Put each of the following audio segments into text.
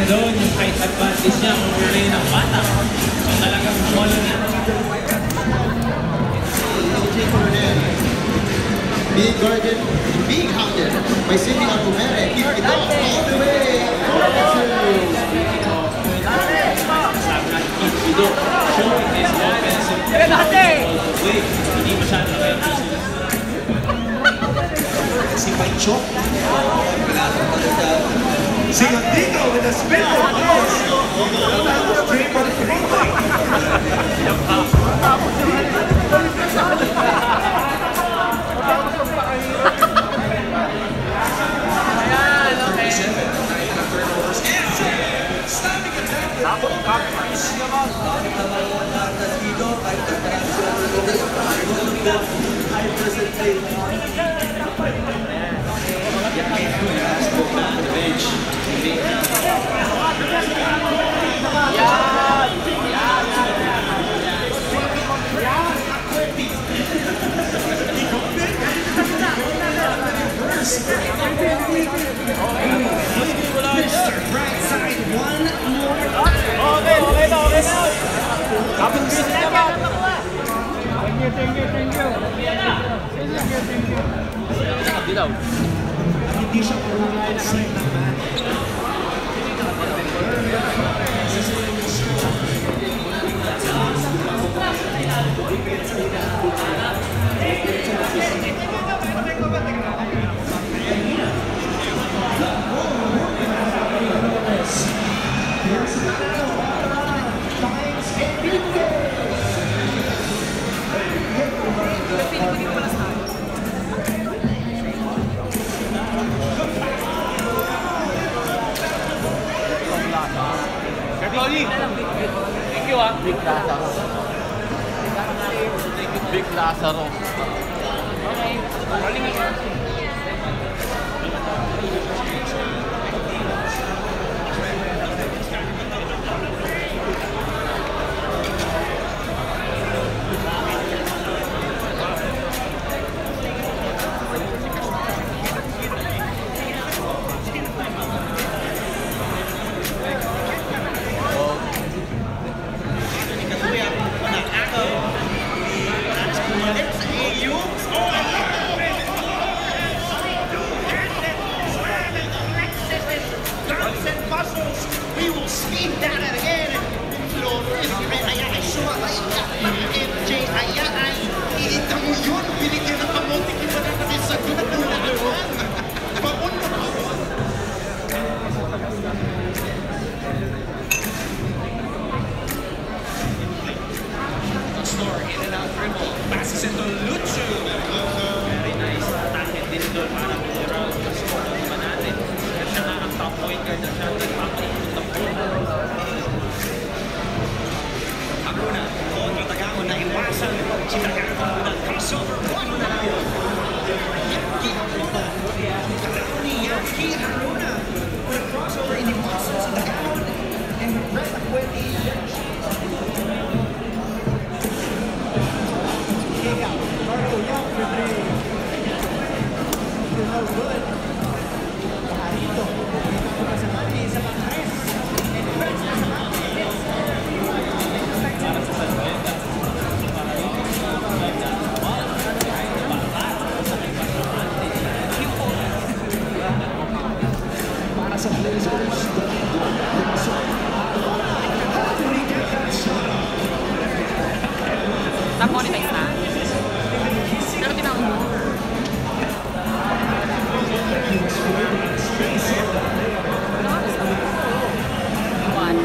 niya doon, yung height advantage niya kung relay ng bata. So talagang kumalo niya. Being guarded, being hounded by Cindy Alcumere. Keep it up all the way. Showing his offensive play. Hindi masyado kayo. Si Paichok. Si Gondino with a spin. Straight for the free throw. Mr. Brightside, one more. Okay na. Kapag busy naman. Thank you. Dilaw. Hindi siya pumulain sa naman. Thank you, Big Lazaro. Big Lazaro. Okay. Rolling again. We will speed that again. Flores, ay suwa ay MJ ay iita mo yun. Binigyan ng kamote kita na kasi sa ginagawa. Papunta mo. Store in and out dribble. Passes into Luchu. Very nice. Attack din doon para mag-round yung score naman natin. Kasi siya nga ang top point guard na siya nagpapaikot ng ball. Haruna, kontra Tagamon na iwasan. Si Tagamon na crossover. One na lang. Yankee Haruna. Karao ni Yankee Haruna. With a crossover, iniwasan si Tagamon. And Brett Acueti. Kick out. Marco Young for three. No good. Pajarito. Ito pa sa mati. Isa pa tres. And Brett sa mati. Para sa Blazers. Na-monetize na? Pero tinawag mo. One.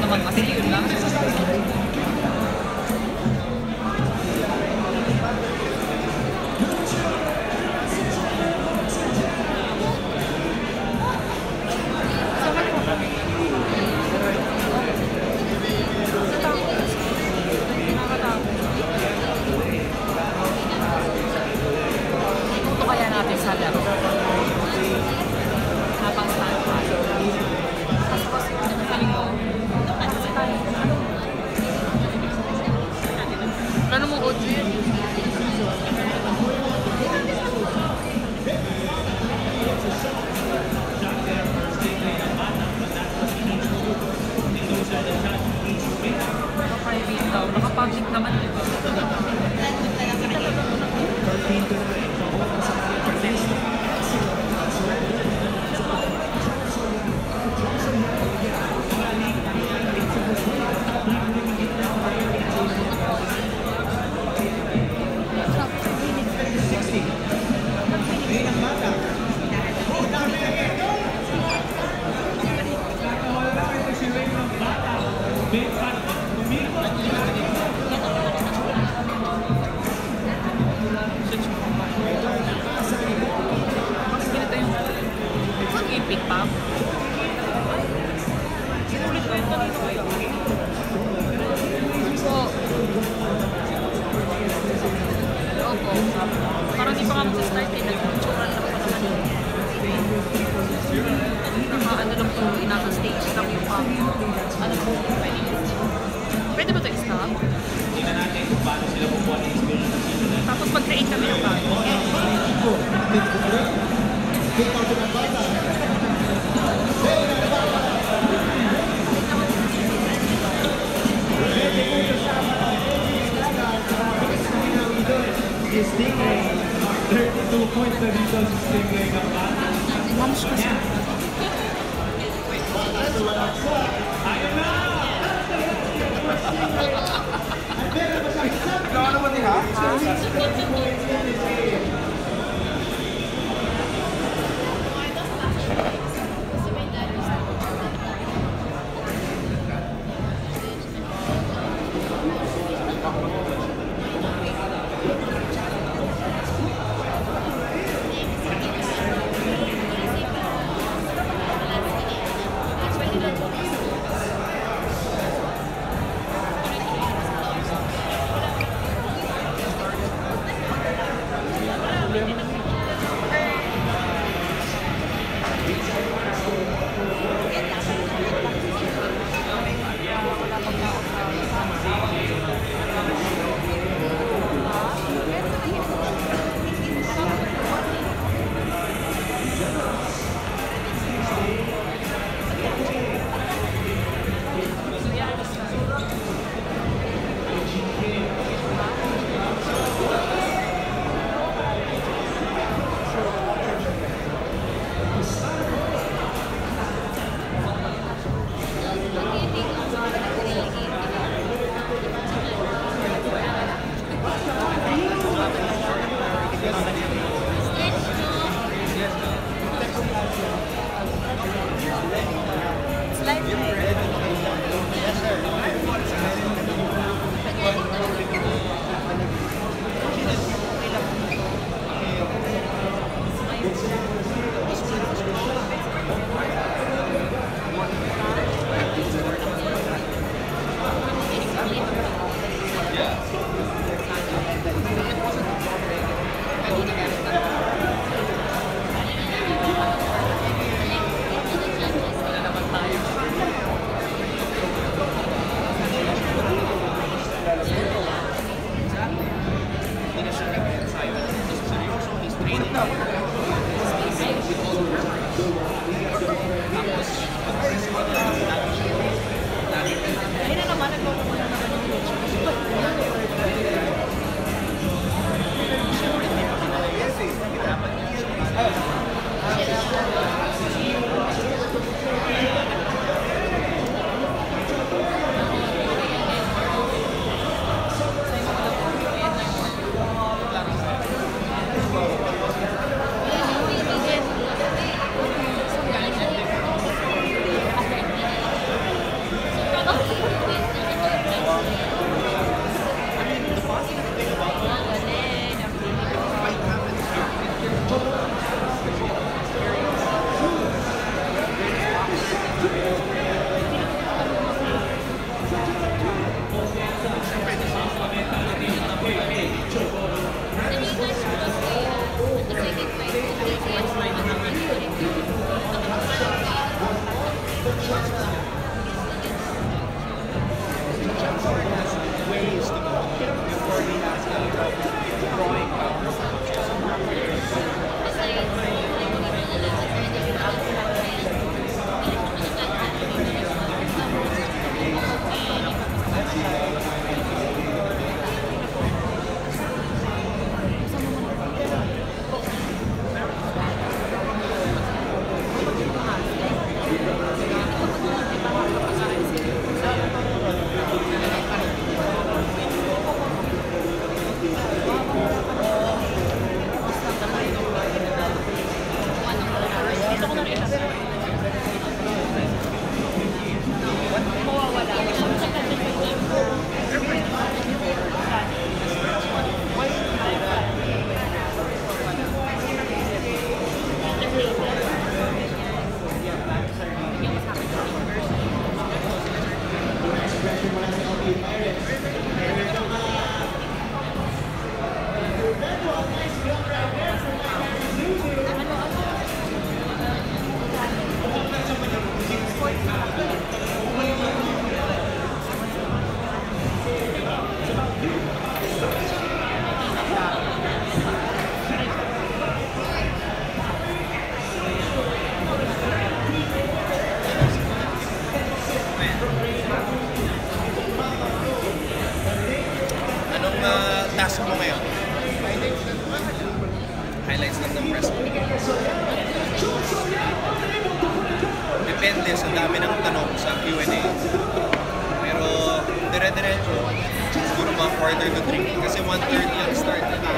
Naman kasi yun lang. public naman. Mag-ipik pa. Ulit ko yung kanino kayo. Opo. Parang di pa nga mag-start eh. Nag-tural lang pa naman yun. Ano lang po, inasa stage lang yung ano po, pwede ba ito i-stop? Tingnan natin kung paano sila kukuha ng experience ng season. Tapos mag-create kami ng bago. Stingray, 32 points na dito sa Stingray ng bata. Lunch ko siya. Ayun na! Ikaw ano ba din ha? task mo ngayon? Highlights lang ng press. Depende sa dami ng tanong sa Q&A. Pero dire-diretso, siguro mga quarter to 3 kasi 1:30 ang start na.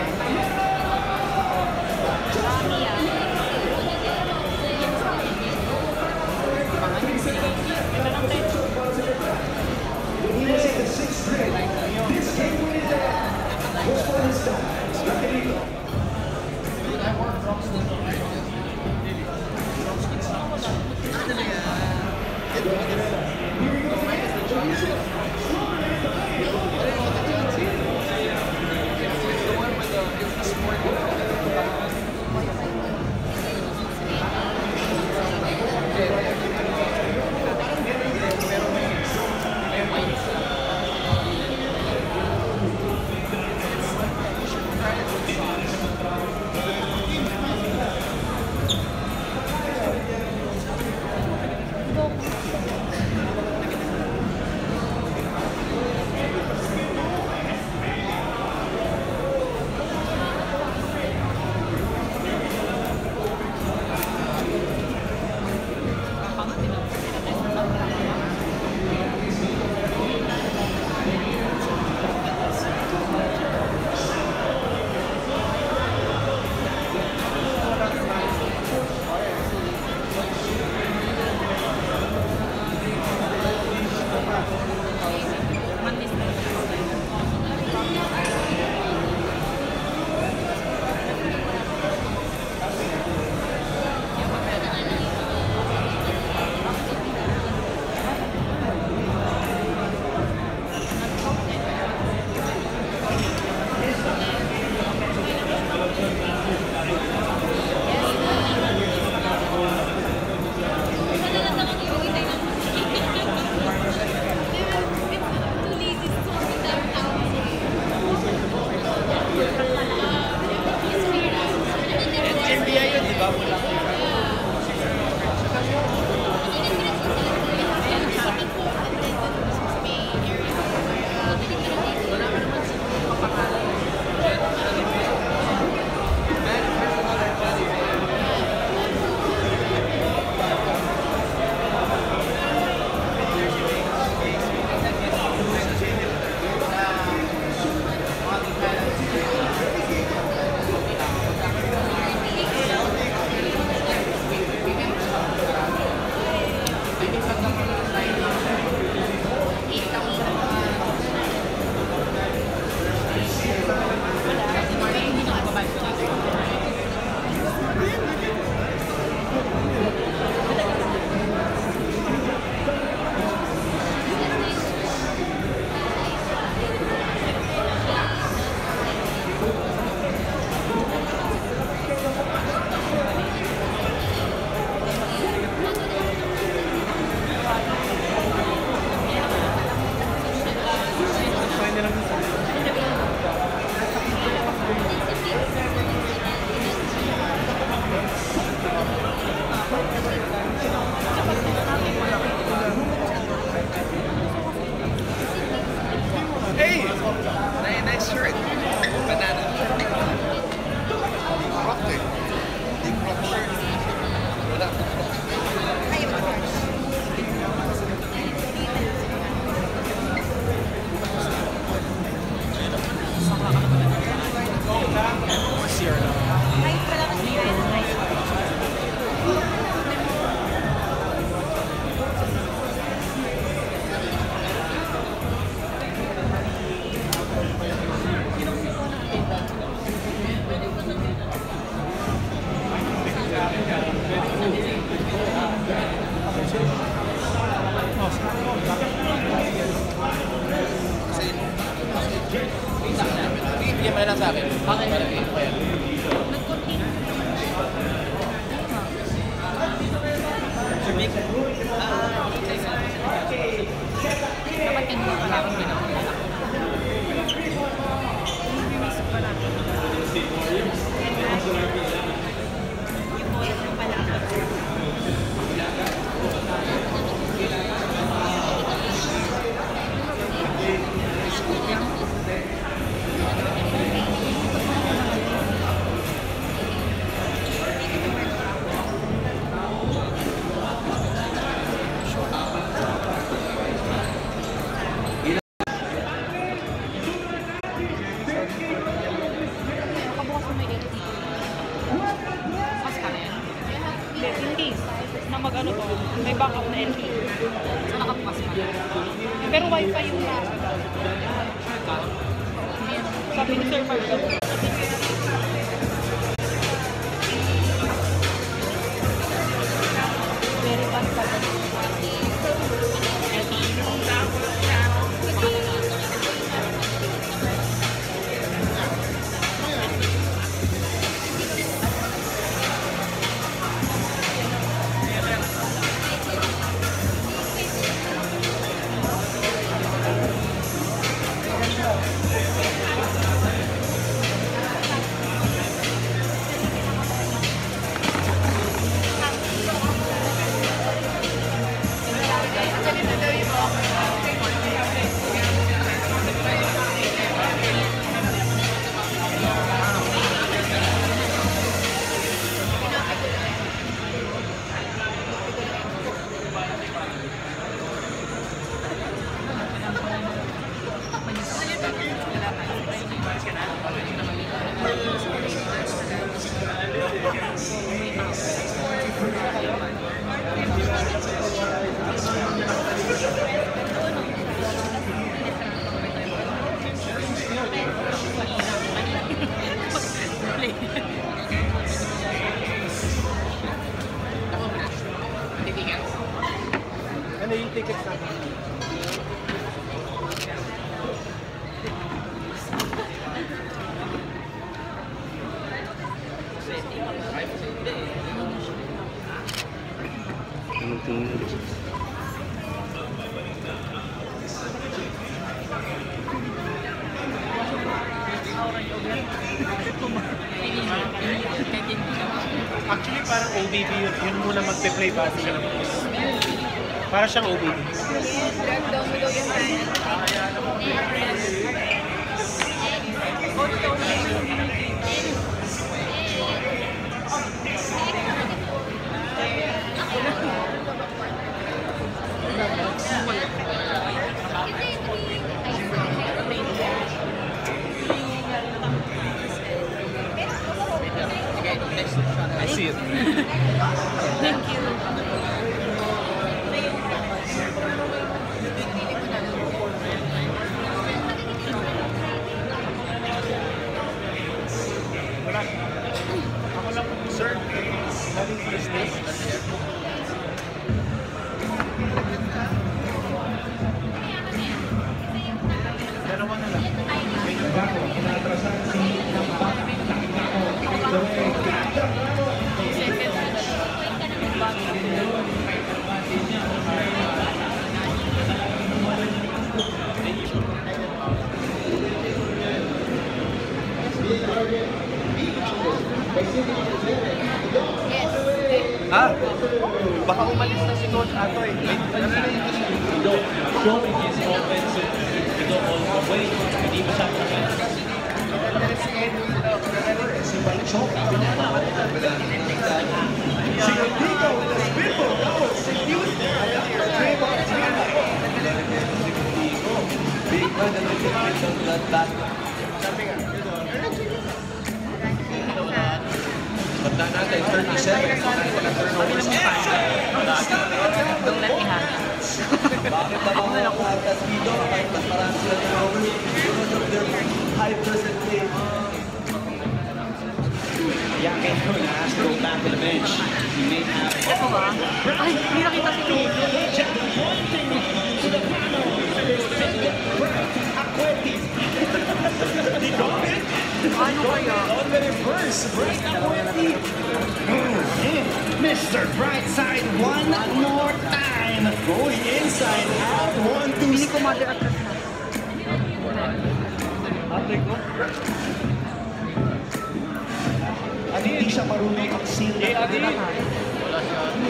Nice shirt. Banana. Rocked it. Deep rock shirt. Wala akong sa akin. Okay. Palagay ko yan. Nag-continue. Dapat yan mo wala akong ginawa. Nakabukas mo may LT. Mas ka na yan? Hindi, in case na mag-ano to, may backup na LTE. So nakabukas pa na. Pero wifi yung nasa. Sabi ni Sir Marco. Very fast pa rin. Ano yung tickets natin? Anong tingin mo? Actually, parang OBB yun. Yun muna magpe-play bago siya ng post. Para siyang OBB. I see it. Thank you. Sir, having first day. Dalawa na lang. Ah, baka umalis na si Coach Atoy. Showing his offensive all the way. Hindi ba siya si Balchok. Si Rodrigo with a spinball. That was seduced. Big man na nag-blood. Sabi nga. Tanda natin, 37. Turnovers. Don't let me have it. Bakit ba mga atas dito? Kahit mas marami sila turnovers because of their high percentage. Yeah, Pedro has to go back to the bench. He may have... Ito ba? Ay, hindi nakita si Pedro. Mr. Brightside one more time. Going inside out. 1, 2, Hindi ko mother attract na. At hindi siya marunong mag-seal. Hindi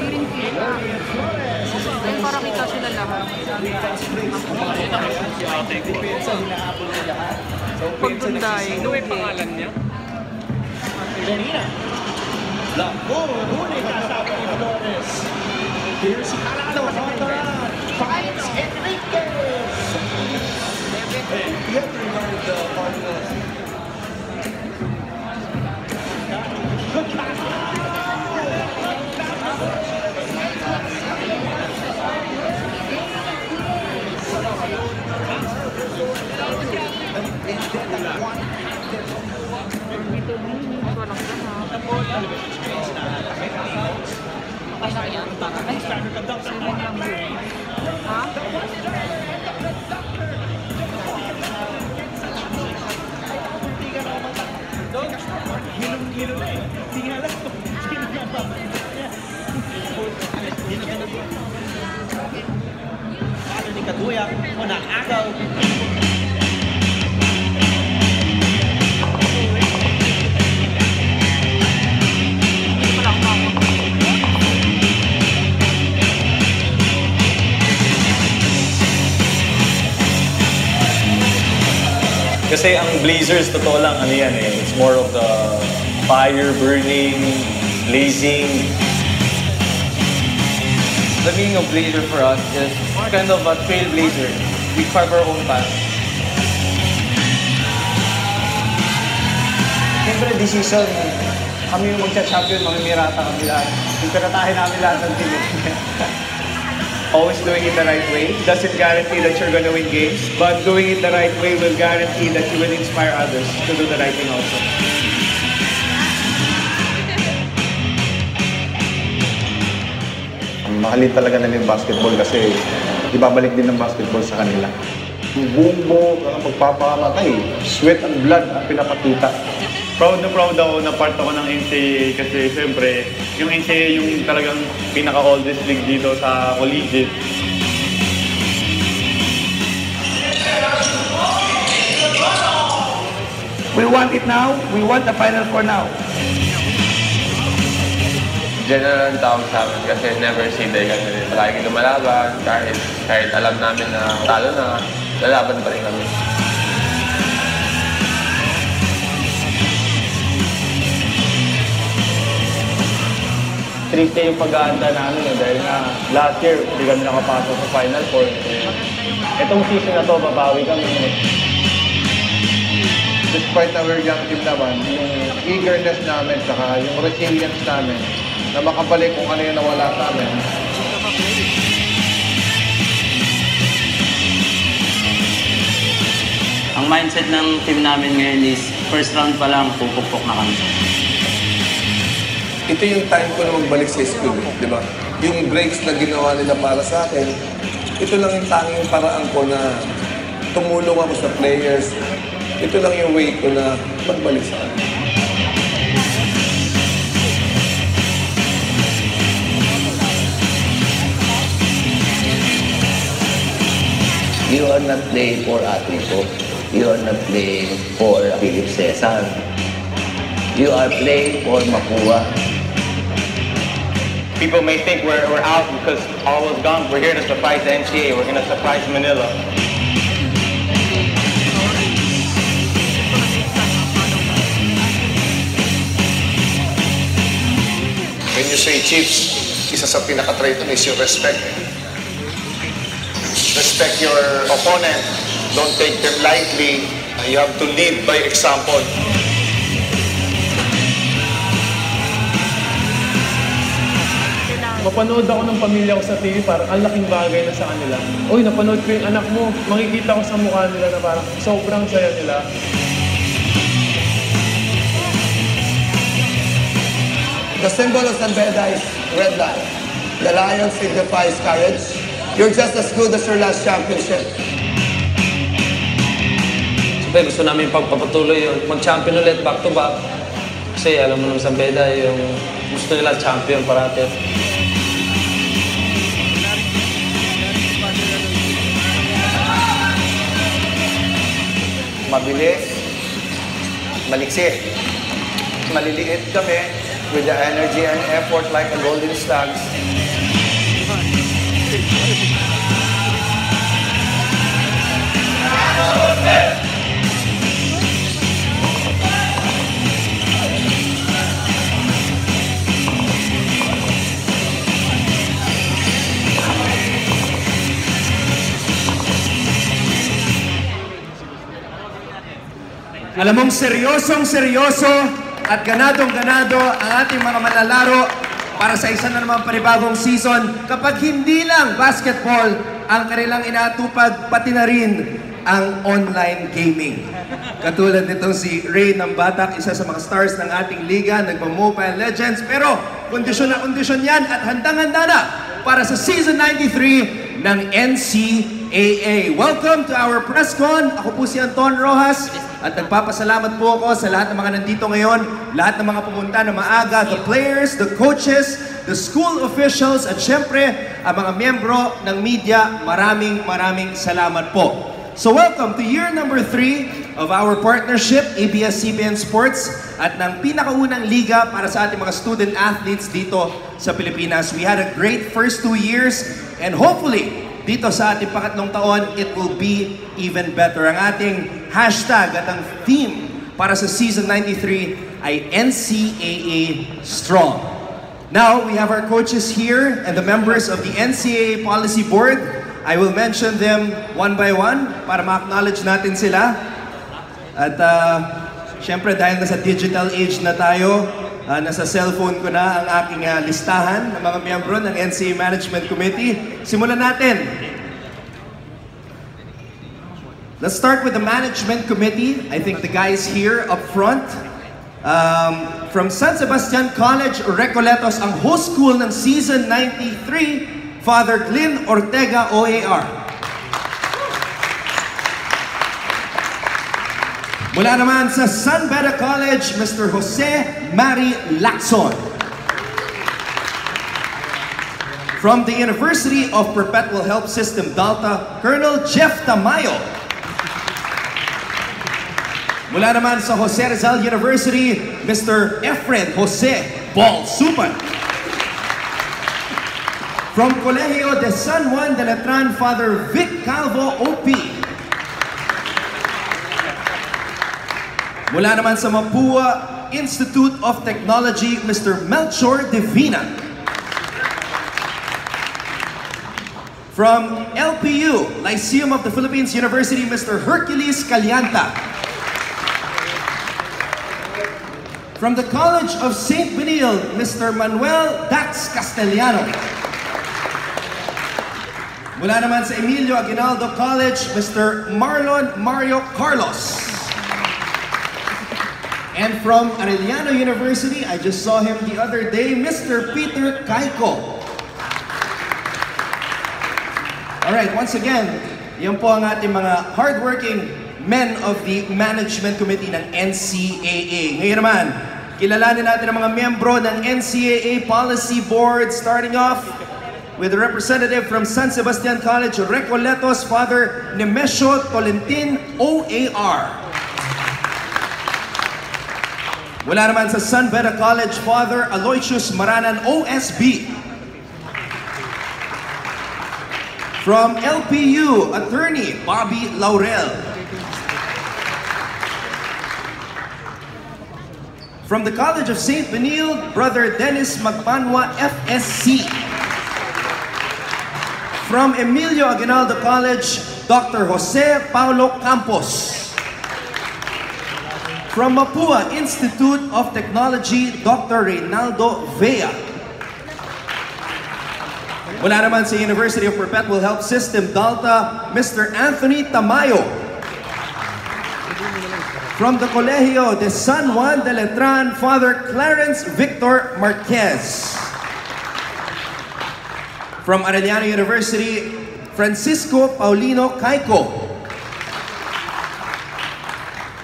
rin kita. Ayun, parang kita sila lahat. Pagdunday, Ano yung pangalan niya? Janina. Huli kasama ni Flores. Here's si Calado. Finds Enriquez. You have to remind the Cardinals. Good pass. walang lahat. Okay na yan. Ha? Ano ni Kaduya, unang agaw. Kasi ang Blazers, totoo lang, ano yan eh. It's more of the fire burning, blazing. The meaning of Blazer for us is kind of a trailblazer. We carve our own path. Siyempre, this season, kami yung magcha-champion, mamimirata kami lahat. Pipiratahin namin lahat ng team. Always doing it the right way doesn't guarantee that you're gonna win games, but doing it the right way will guarantee that you will inspire others to do the right thing also. Mahalin talaga nila yung basketball kasi ibabalik din ng basketball sa kanila. Yung buong magpapakamatay, sweat and blood ang pinapakita. Proud ako na part ako ng NCAA kasi siyempre, yung NCAA yung talagang pinaka-oldest league dito sa collegiate. We want it now. We want the Final Four now. General ang tawag sa amin kasi never say die kami. Palagi lumalaban, kahit alam namin na talo na, lalaban pa rin kami. Triste yung pag-aanda namin dahil na last year hindi kami nakapasok sa Final Four. Itong season na to, babawi kami. Despite our young team naman, yung eagerness namin, saka yung resilience namin, na makabalik kung ano yung nawala sa amin. Ang mindset ng team namin ngayon is first round pa lang, pupukpok na kami. Ito yung time ko na magbalik sa school, di ba? Yung breaks na ginawa nila para sa akin, ito lang yung tanging paraan ko na tumulong ako sa players. Ito lang yung way ko na magbalik sa akin. You are not playing for Atrico. You are not playing for Philip Cesar. You are playing for Makua. People may think we're out because all was gone. We're here to surprise the NCAA. We're going to surprise Manila. When you say Chiefs, isa sa pinaka-trait nun is yung respect. Respect your opponent. Don't take them lightly. You have to lead by example. Mapanood ako ng pamilya ko sa TV, parang ang laking bagay na sa kanila. Uy, napanood ko yung anak mo. Makikita ko sa mukha nila na parang sobrang saya nila. The symbol of San Beda is red lion. The lion signifies courage. You're just as good as your last championship. Siyempre, gusto namin pagpapatuloy yun. Mag-champion ulit, back to back. Kasi alam mo naman sa Beda, yung gusto nila champion parati. Mabilis, maliksi. Maliliit kami with the energy and effort like a golden slugs. Alam mong seryosong-seryoso at ganadong-ganado ang ating mga manlalaro para sa isa na naman panibagong season kapag hindi lang basketball ang kanilang inaatupag, pati na rin ang online gaming. Katulad nitong si Ray ng Batak, isa sa mga stars ng ating liga, nagpa-Mobile Legends, pero kondisyon na kondisyon yan at handang-handa na para sa Season 93 ng NCAA. Welcome to our press con. Ako po si Anton Rojas at nagpapasalamat po ako sa lahat ng mga nandito ngayon, lahat ng mga pumunta na maaga, the players, the coaches, the school officials, at syempre, ang mga miyembro ng media. Maraming salamat po. So welcome to year number 3 of our partnership, ABS-CBN Sports, at ng pinakaunang liga para sa ating mga student athletes dito sa Pilipinas. We had a great first 2 years and hopefully, dito sa ating pangatlong taon, it will be even better. Ang ating hashtag at ang theme para sa Season 93 ay NCAA Strong. Now, we have our coaches here and the members of the NCAA Policy Board. I will mention them one by one para ma-acknowledge natin sila. At syempre dahil nasa digital age na tayo, nasa cellphone ko na ang aking listahan ng mga miyembro ng NCAA Management Committee. Simulan natin. Let's start with the Management Committee. I think the guys here up front. From San Sebastian College, Recoletos, ang host school ng Season 93, Father Glyn Ortega, OAR. Mula naman sa San Beda College, Mr. Jose Mari Lacson. From the University of Perpetual Help System, Dalta, Colonel Jeff Tamayo. Mula naman sa Jose Rizal University, Mr. Efren Jose Ball Supan. From Colegio de San Juan de Letran, Father Vic Calvo, OP. Mula naman sa Mapua Institute of Technology, Mr. Melchor Divina. From LPU, Lyceum of the Philippines University, Mr. Hercules Calianta. From the College of St. Benil, Mr. Manuel Dax Castellano. Mula naman sa Emilio Aguinaldo College, Mr. Marlon Mario Carlos. And from Arellano University, I just saw him the other day, Mr. Peter Caico. Alright, once again, yan po ang ating mga hardworking men of the Management Committee ng NCAA. Ngayon naman, kilalanin natin ang mga miyembro ng NCAA Policy Board, starting off with a representative from San Sebastian College, Recoletos, Father Nemesio Tolentin, OAR. Mula naman sa San Beda College, Father Aloysius Maranan, OSB. From LPU, Attorney Bobby Laurel. From the College of St. Benil, Brother Dennis Magpanwa, FSC. From Emilio Aguinaldo College, Dr. Jose Paulo Campos. From Mapua Institute of Technology, Dr. Reynaldo Vea. Mula naman sa University of Perpetual Help System, Dalta, Mr. Anthony Tamayo. From the Colegio de San Juan de Letran, Father Clarence Victor Marquez. From Arellano University, Francisco Paulino Caico.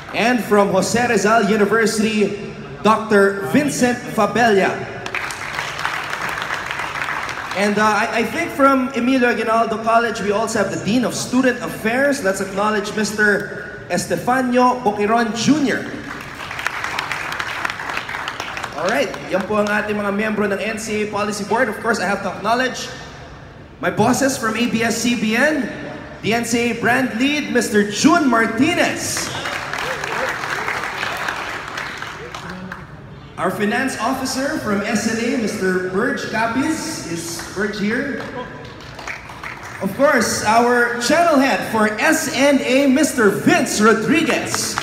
And from Jose Rizal University, Dr. Vincent Fabella. And I think from Emilio Aguinaldo College, we also have the Dean of Student Affairs. Let's acknowledge Mr. Estefanio Boquiron Jr. Alright, yan po ang ating mga miyembro ng NCAA Policy Board. Of course, I have to acknowledge my bosses from ABS-CBN, the NCAA Brand Lead, Mr. June Martinez. Our Finance Officer from SNA, Mr. Burge Capiz. Is Burge here? Of course, our Channel Head for SNA, Mr. Vince Rodriguez.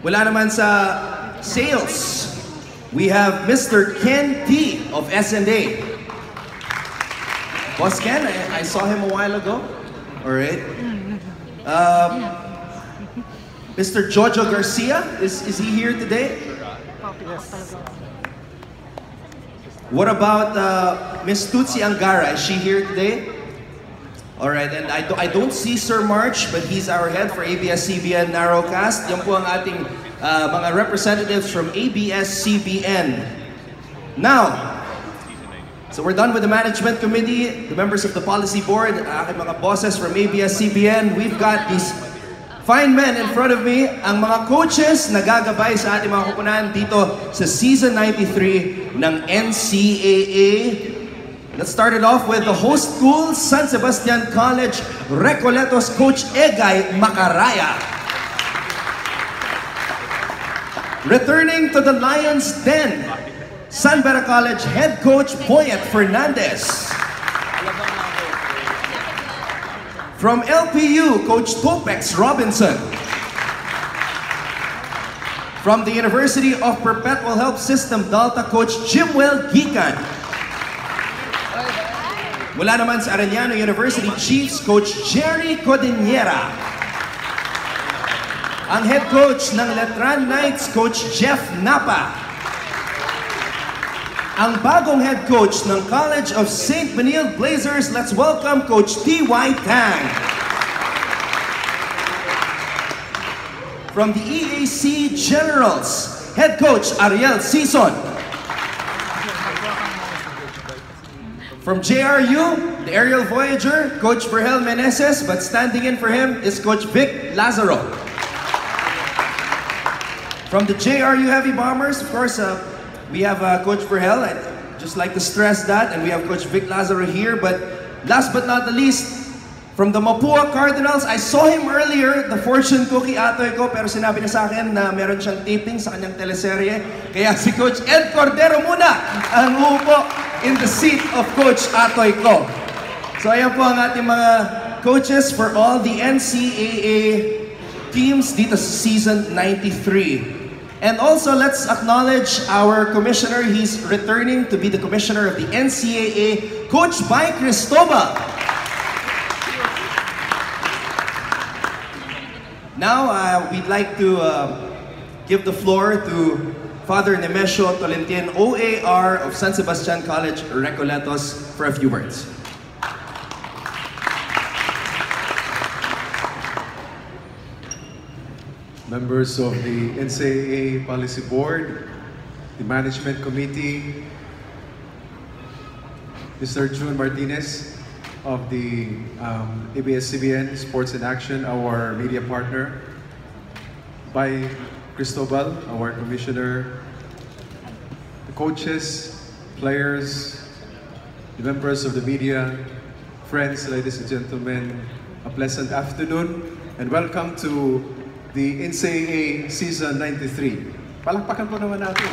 Wala naman sa sales. We have Mr. Ken T. of SNA. Boss Ken, I saw him a while ago. Alright. Mr. Jojo Garcia, is he here today? What about Miss Tutsi Angara? Is she here today? Alright, and I don't see Sir March, but he's our head for ABS-CBN Narrowcast. Yan po ang ating mga representatives from ABS-CBN. Now, so we're done with the management committee, the members of the policy board, aking mga bosses from ABS-CBN. We've got these fine men in front of me, ang mga coaches na gagabay sa ating mga kupunan dito sa Season 93 ng NCAA. Let's start it off with the host school, San Sebastian College, Recoletos Coach Egay Macaraya. Returning to the Lions' Den, San Beda College Head Coach Boyet Fernandez. From LPU, Coach Topex Robinson. From the University of Perpetual Help System, Delta, Coach Jimwell Gikan. Mula naman sa Arellano University Chiefs, Coach Jerry Codinera. Ang head coach ng Letran Knights, Coach Jeff Napa. Ang bagong head coach ng College of St. Benil Blazers, let's welcome Coach T.Y. Tang. From the EAC Generals, head coach Ariel Sison. From JRU, the Aerial Voyager, Coach Verhel Meneses, but standing in for him is Coach Vic Lazaro. From the JRU Heavy Bombers, of course, we have Coach Verhel. I'd just like to stress that, and we have Coach Vic Lazaro here. But last but not the least, from the Mapua Cardinals, I saw him earlier, the fortune cookie atoy ko, pero sinabi na sa akin na meron siyang taping sa kanyang teleserye. Kaya si Coach Ed Cordero muna ang uupo in the seat of Coach Atoy ko. So ayan po ang ating mga coaches for all the NCAA teams dito sa Season 93. And also, let's acknowledge our commissioner. He's returning to be the commissioner of the NCAA, Coach Bai Cristobal. Now, we'd like to give the floor to Father Nemesio Tolentien, OAR of San Sebastian College, Recoletos, for a few words. Members of the NCAA Policy Board, the Management Committee, Mr. June Martinez of the ABS-CBN Sports in Action, our media partner, by Cristobal, our commissioner, the coaches, players, the members of the media, friends, ladies and gentlemen, a pleasant afternoon and welcome to the NCAA Season 93. Palakpakan po naman natin.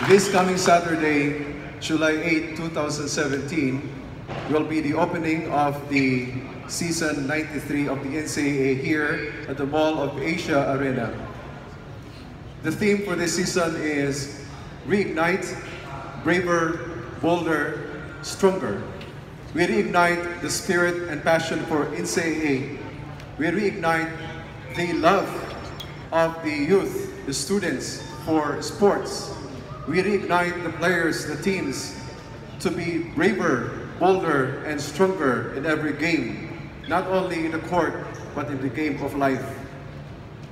This coming Saturday, July 8, 2017, will be the opening of the Season 93 of the NCAA here at the Mall of Asia Arena. The theme for this season is Reignite, Braver, Bolder, Stronger. We reignite the spirit and passion for NCAA. We reignite the love of the youth, the students, for sports. We reignite the players, the teams, to be braver, bolder, and stronger in every game. not only in the court, but in the game of life.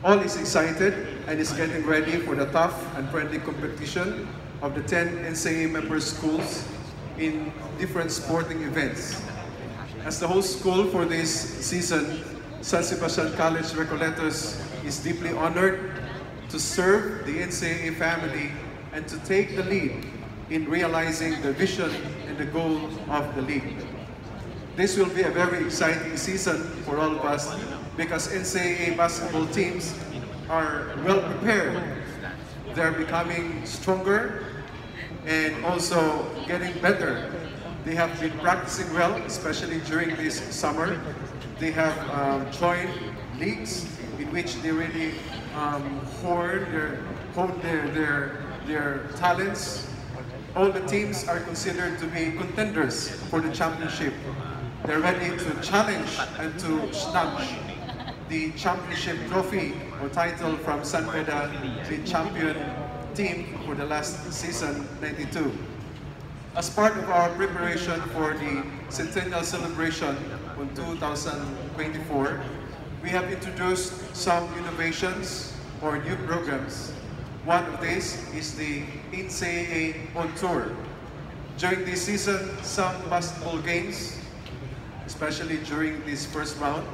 All is excited and is getting ready for the tough and friendly competition of the 10 NCAA member schools in different sporting events. As the host school for this season, San Sebastian College Recoletos is deeply honored to serve the NCAA family and to take the lead in realizing the vision and the goal of the league. This will be a very exciting season for all of us because NCAA basketball teams are well prepared. They're becoming stronger and also getting better. They have been practicing well, especially during this summer. They have joined leagues in which they really hone their talents. All the teams are considered to be contenders for the championship. They're ready to challenge and to snatch the championship trophy or title from San Beda, the champion team for the last season, 92. As part of our preparation for the Centennial Celebration in 2024, we have introduced some innovations or new programs. One of these is the NCAA on Tour. During this season, some basketball games, especially during this first round,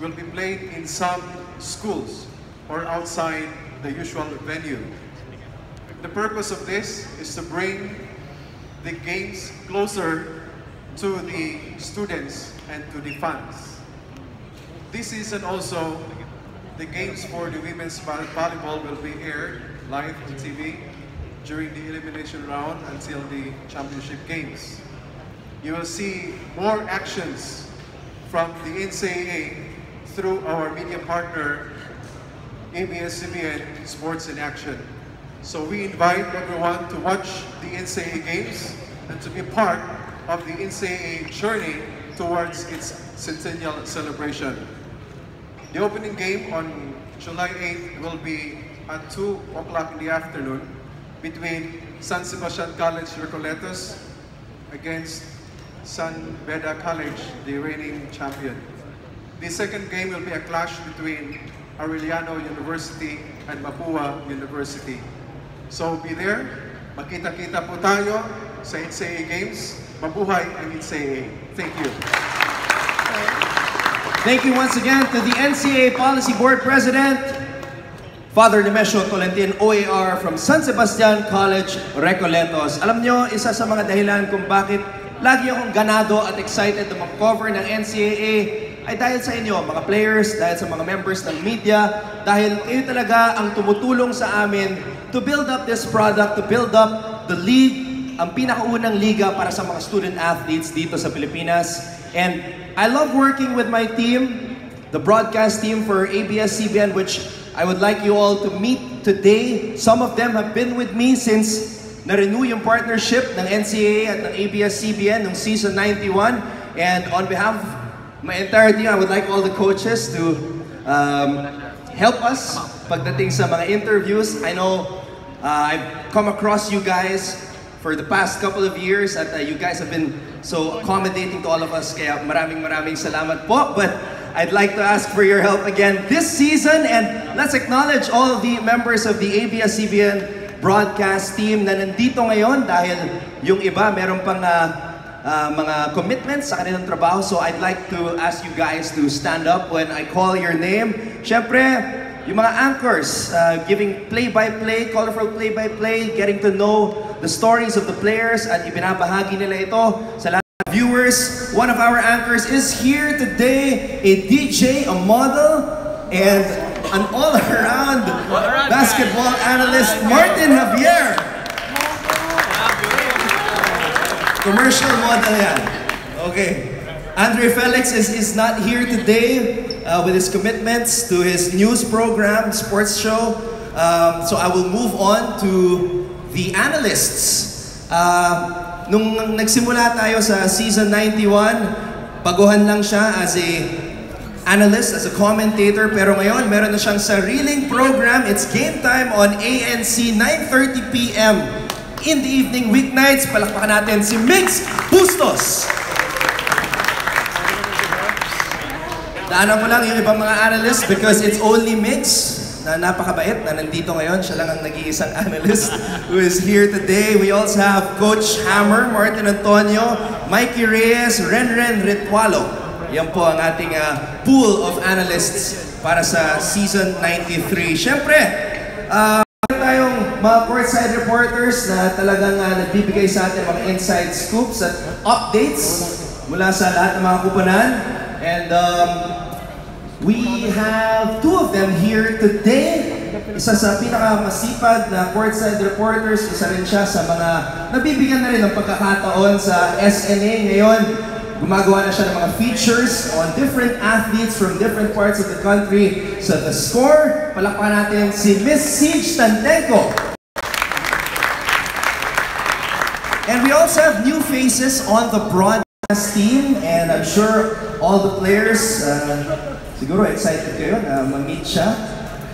will be played in some schools or outside the usual venue. The purpose of this is to bring the games closer to the students and to the fans. This season also, the games for the women's volleyball will be aired live on TV during the elimination round until the championship games. You will see more actions from the NCAA through our media partner, ABS-CBN Sports in Action. So we invite everyone to watch the NCAA games and to be part of the NCAA journey towards its centennial celebration. The opening game on July 8th will be at 2 o'clock in the afternoon between San Sebastian College Recoletos against San Beda College, the reigning champion. The second game will be a clash between Aureliano University and Mapua University. So be there, makita-kita po tayo sa NCAA Games. Mabuhay ang NCAA. Thank you. Thank you once again to the NCAA Policy Board President, Father Nemesio Tolentino, OAR from San Sebastian College, Recoletos. Alam nyo, isa sa mga dahilan kung bakit lagi akong ganado at excited na mag-cover ng NCAA ay dahil sa inyo, mga players, dahil sa mga members ng media, dahil kayo talaga ang tumutulong sa amin to build up this product, to build up the league, ang pinakaunang liga para sa mga student athletes dito sa Pilipinas. And I love working with my team, the broadcast team for ABS-CBN, which I would like you all to meet today. Some of them have been with me since na-renew yung partnership ng NCAA at ng ABS-CBN noong season 91. And on behalf of my entire team, I would like all the coaches to help us pagdating sa mga interviews. I know I've come across you guys for the past couple of years at you guys have been so accommodating to all of us. Kaya maraming salamat po. But I'd like to ask for your help again this season, and let's acknowledge all of the members of the ABS-CBN broadcast team na nandito ngayon dahil yung iba meron pang mga commitments sa kanilang trabaho. So I'd like to ask you guys to stand up when I call your name. Siyempre, yung mga anchors, giving play-by-play, colorful play-by-play, getting to know the stories of the players at ibinabahagi nila ito sa lahat ng viewers. One of our anchors is here today, a DJ, a model, and an all-around basketball analyst, Martin Javier. Commercial model yan. Okay. Andre Felix is not here today with his commitments to his news program, sports show. So I will move on to the analysts. Nung nagsimula tayo sa season 91, baguhan lang siya as a analyst, as a commentator, pero ngayon meron na siyang sariling program. It's Game Time on ANC, 9:30 p.m. in the evening weeknights. Palakpakan natin si Mix Bustos. Daanan ko lang yung ibang mga analysts because it's only Migs na napakabait na nandito ngayon. Siya lang ang nag-iisang analyst who is here today. We also have Coach Hammer, Martin Antonio, Mikey Reyes, Renren Ritualo. Yan po ang ating pool of analysts para sa Season 93. Siyempre, tayong mga courtside reporters na talagang nagbibigay sa atin mga inside scoops at updates mula sa lahat ng mga kupunan. And we have two of them here today. Isa sa pinakamasipag na courtside reporters, isa rin siya sa mga nabibigyan na rin ng pagkakataon sa SNA ngayon. Gumagawa na siya ng mga features on different athletes from different parts of the country. So the score, palakpakan natin si Miss Siege Tandenko. And we also have new faces on the broadcast team, and I'm sure all the players, siguro excited kayo na ma-meet siya.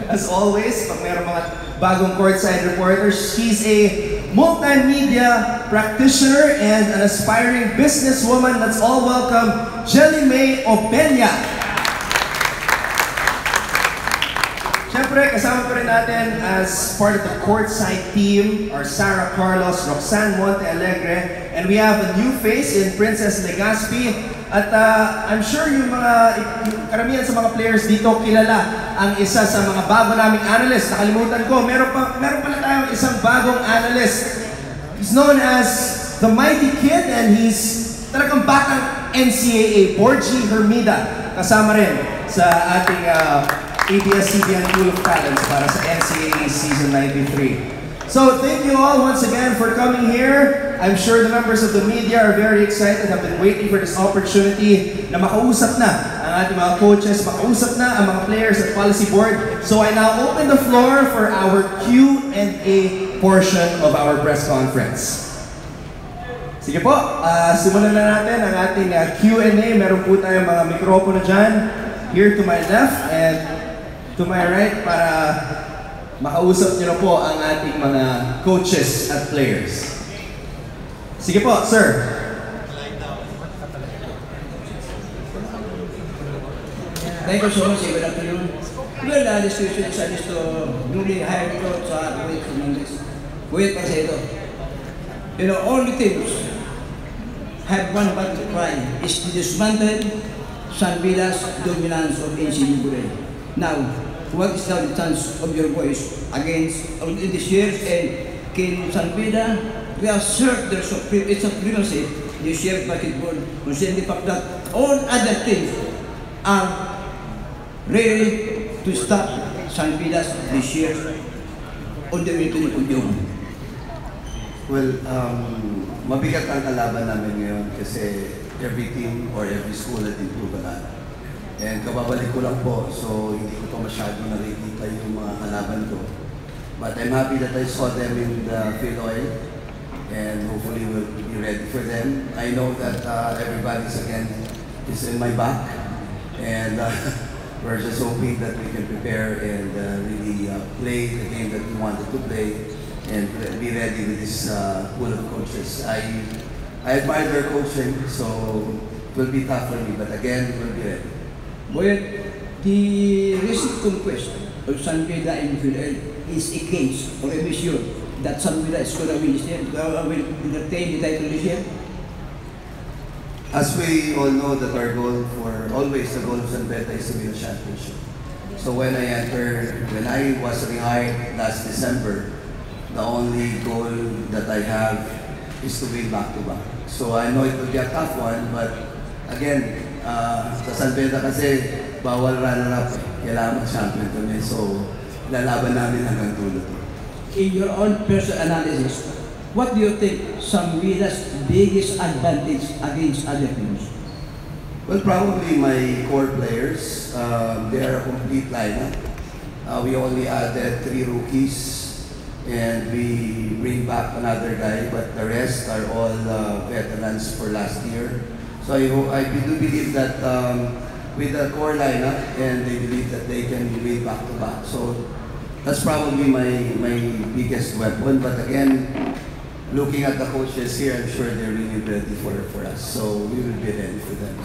As always, pag mayroong mga bagong courtside reporters, she's a multimedia practitioner and an aspiring businesswoman. Let's all welcome Jelly May Opeña. Siyempre, kasama pa rin natin as part of the courtside team are Sarah Carlos, Roxanne Monte Alegre, and we have a new face in Princess Legazpi. At I'm sure yung karamihan sa mga players dito kilala ang isa sa mga bago naming analyst. Nakalimutan ko, meron pala tayong isang bagong analyst. He's known as the Mighty Kid and he's talagang batang NCAA, Borgie Hermida. Kasama rin sa ating ABS-CBN Pool of Talents para sa NCAA Season 93. So thank you all once again for coming here. I'm sure the members of the media are very excited, have been waiting for this opportunity na makausap na ang ating mga coaches, makausap na ang mga players at policy board. So I now open the floor for our Q&A portion of our press conference. Sige po, simulan na natin ang ating Q&A. Meron po tayong mga mikropono dyan, here to my left and to my right para makausap niyo na po ang ating mga coaches at players. Sige po, sir. Thank you so much. Good afternoon. Well, this question is just newly hired coach sa Kuwait Fernandez. Kuwait kasi ito. You know, all the teams have one battle to cry is to dismantle San Villa's dominance of NCAA. Now, what is now the chance of your boys against in this year, and can San Villa, we assert their supremacy this year basketball, considering the fact that all other teams are ready to stop San Villa's this year on the way to the podium. Well, mabigat ang kalaban namin ngayon kasi every team or every school had improved a lot. And kababalik ko lang po, so hindi ko to masyado nakikita yung mga kalaban ko. But I'm happy that I saw them in the field oil and hopefully we'll be ready for them. I know that everybody's again is in my back and we're just hoping that we can prepare and really play the game that we wanted to play and be ready with this pool of coaches. I admire their coaching, so it will be tough for me, but again, we'll be ready. Well, the recent conquest of San Villa in Philippines is against or a mission that San Villa is going to win this year, will retain the title this year. As we all know that our goal always the goal of San Villa is to win a championship. So when I was rehired last December, the only goal that I have is to win back-to-back. So I know it will be a tough one, but again, sa San Villa kasi bawal runner-up, kailangan mag-champion kami. So lalaban namin hanggang dulo to. In your own personal analysis, what do you think San Villa's biggest advantage against other teams? Well, probably my core players. They are a complete lineup. We only added 3 rookies and we bring back another guy, but the rest are all veterans for last year. So I do believe that with the core lineup, and they believe that they can win back-to-back. So that's probably my biggest weapon. But again, looking at the coaches here, I'm sure they're really ready for us. So we will be ready for them.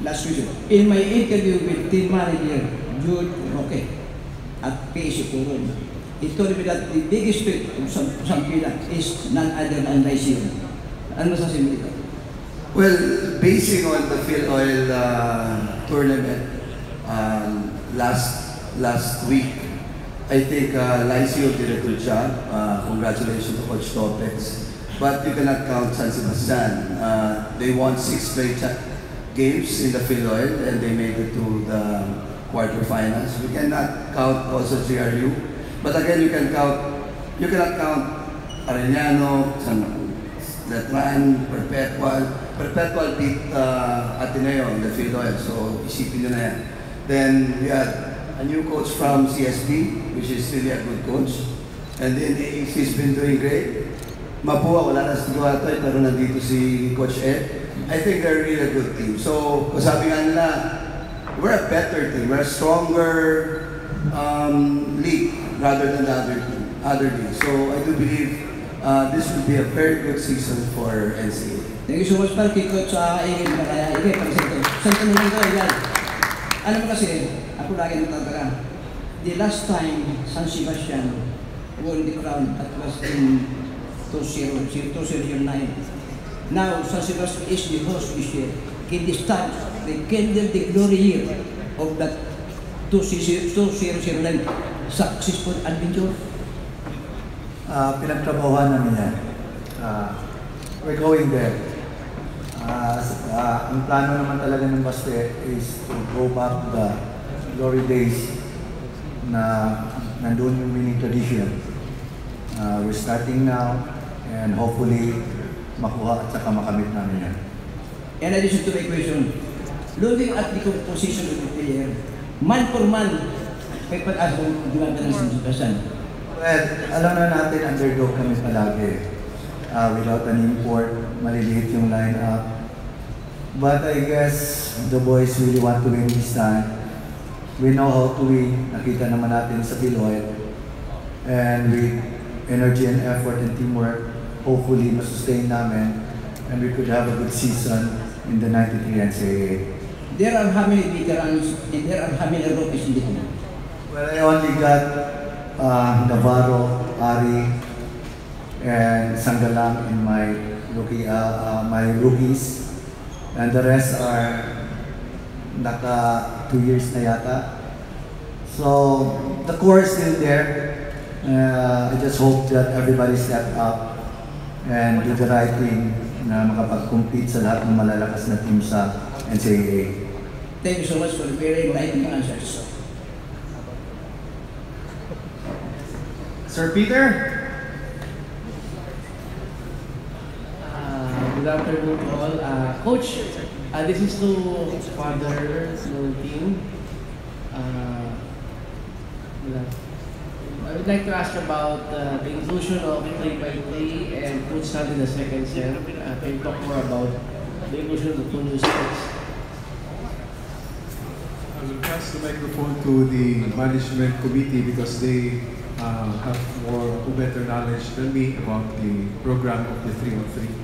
last week, in my interview with team manager, Jude Roque, at PSU Coron, he told me that the biggest threat of Sampila is none other than Lyceum. Ano masasabi dito? Well, basing on the Phil Oil tournament last week, I think Lyceum did a good job. Congratulations to Coach Topex. But you cannot count San Sebastian. They won 6 straight games in the Phil Oil and they made it to the quarterfinals. We cannot count also GRU. But again, you cannot count Arellano, Letran, Perpetual beat Ateneo in the Phil Oil. So isipin nyo na yan. Then we had a new coach from CSB, which is really a good coach. And then he's been doing great. Mapua, wala na si Duatoy, pero nandito si Coach Ed. I think they're really a good team. So, sabi nga nila, we're a better team. We're a stronger league rather than the other league. So, I do believe this will be a very good season for NCAA. Thank you so much, Coach Igil Makaya. Igil, pag-sento. Sento naman ko, Igil. Alam mo kasi, ako lagi nagtataka. The last time San Sebastian won the crown, that was in 2009. Now, San Sebastian is the host this year. Can they start the kindle the glory year of that 2009 successful adventure? Pinagtrabahuan namin yan. We're going there. Ang plano naman talaga ng Baste is to go back to the glory days na nandun yung winning tradition. We're starting now and hopefully makuha at saka makamit namin yan. In addition to my question, looking at the composition of the player, man for man, may pag-asa kung diwata ng San. Well, alam na natin underdog kami palagi. Without an import, maliliit yung line-up. But I guess the boys really want to win this time. We know how to win. Nakita naman natin sa Piloy. And with energy and effort and teamwork, hopefully masustain namin and we could have a good season in the 93 NCAA. There are how many veterans and there are how many rookies in the team? Well, I only got Navarro, Ari, and Sangalang in my rookies, and the rest are naka 2 years na yata. So the core is still there. I just hope that everybody step up and do the right thing na makapag-compete sa lahat ng malalakas na team sa NCAA. Thank you so much for the very enlightening answers. Sir Peter? Good afternoon to all. Coach, this is to father's team. I would like to ask about the inclusion of 3x3 and futsal in the second set. Can you talk more about the inclusion of the 2 new sports? I will pass the microphone to the management committee because they have better knowledge than me about the program of the 3-on-3.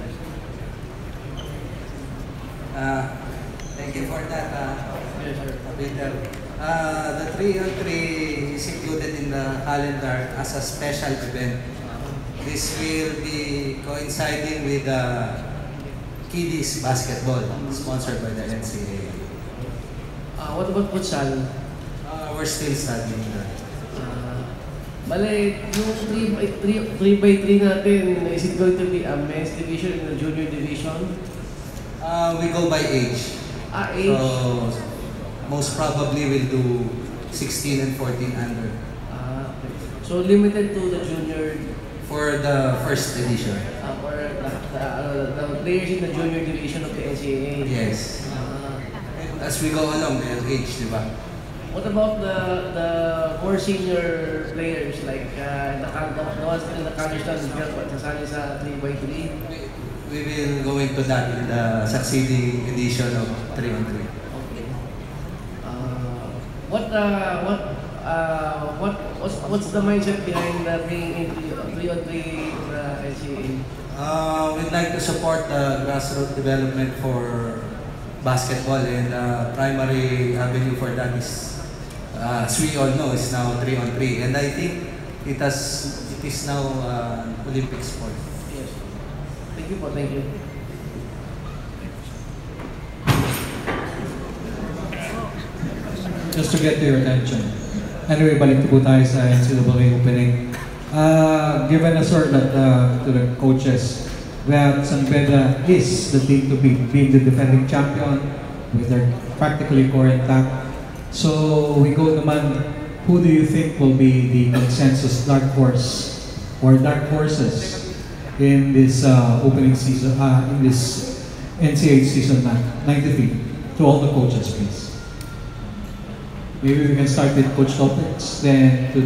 Thank you for that, Peter. The 3-on-3 is included in the calendar as a special event. This will be coinciding with the Kiddies basketball sponsored by the NCAA. What about futsal? We're still studying that. Bale, yung 3x3 natin, is it going to be a men's division and a junior division? We go by age. Age? So, most probably we'll do 16 and 14 under. Okay. So limited to the junior? For the first edition. For the players in the junior division of the NCAA? Yes. As we go along, they'll age, di ba? What about the more senior players like the ones in the college na sasali sa 3x3? We will go into that in the succeeding edition of 3-on-3. Okay. What's the mindset behind being into 3-on-3 NCAA? We'd like to support the grassroots development for basketball, and primary avenue for that is, as we all know, is now 3-on-3, and I think it is now Olympic sport. Yes. Thank you po, thank you. Just to get to your attention. Anyway, balik po tayo sa NCAA opening. Given a sort that to the coaches that San Beda is the team to beat, being the defending champion with their practically core intact. So we go naman, who do you think will be the consensus dark horse or dark horses in this opening season, in this NCAA season 93? To all the coaches, please. Maybe we can start with Coach Lopez, then to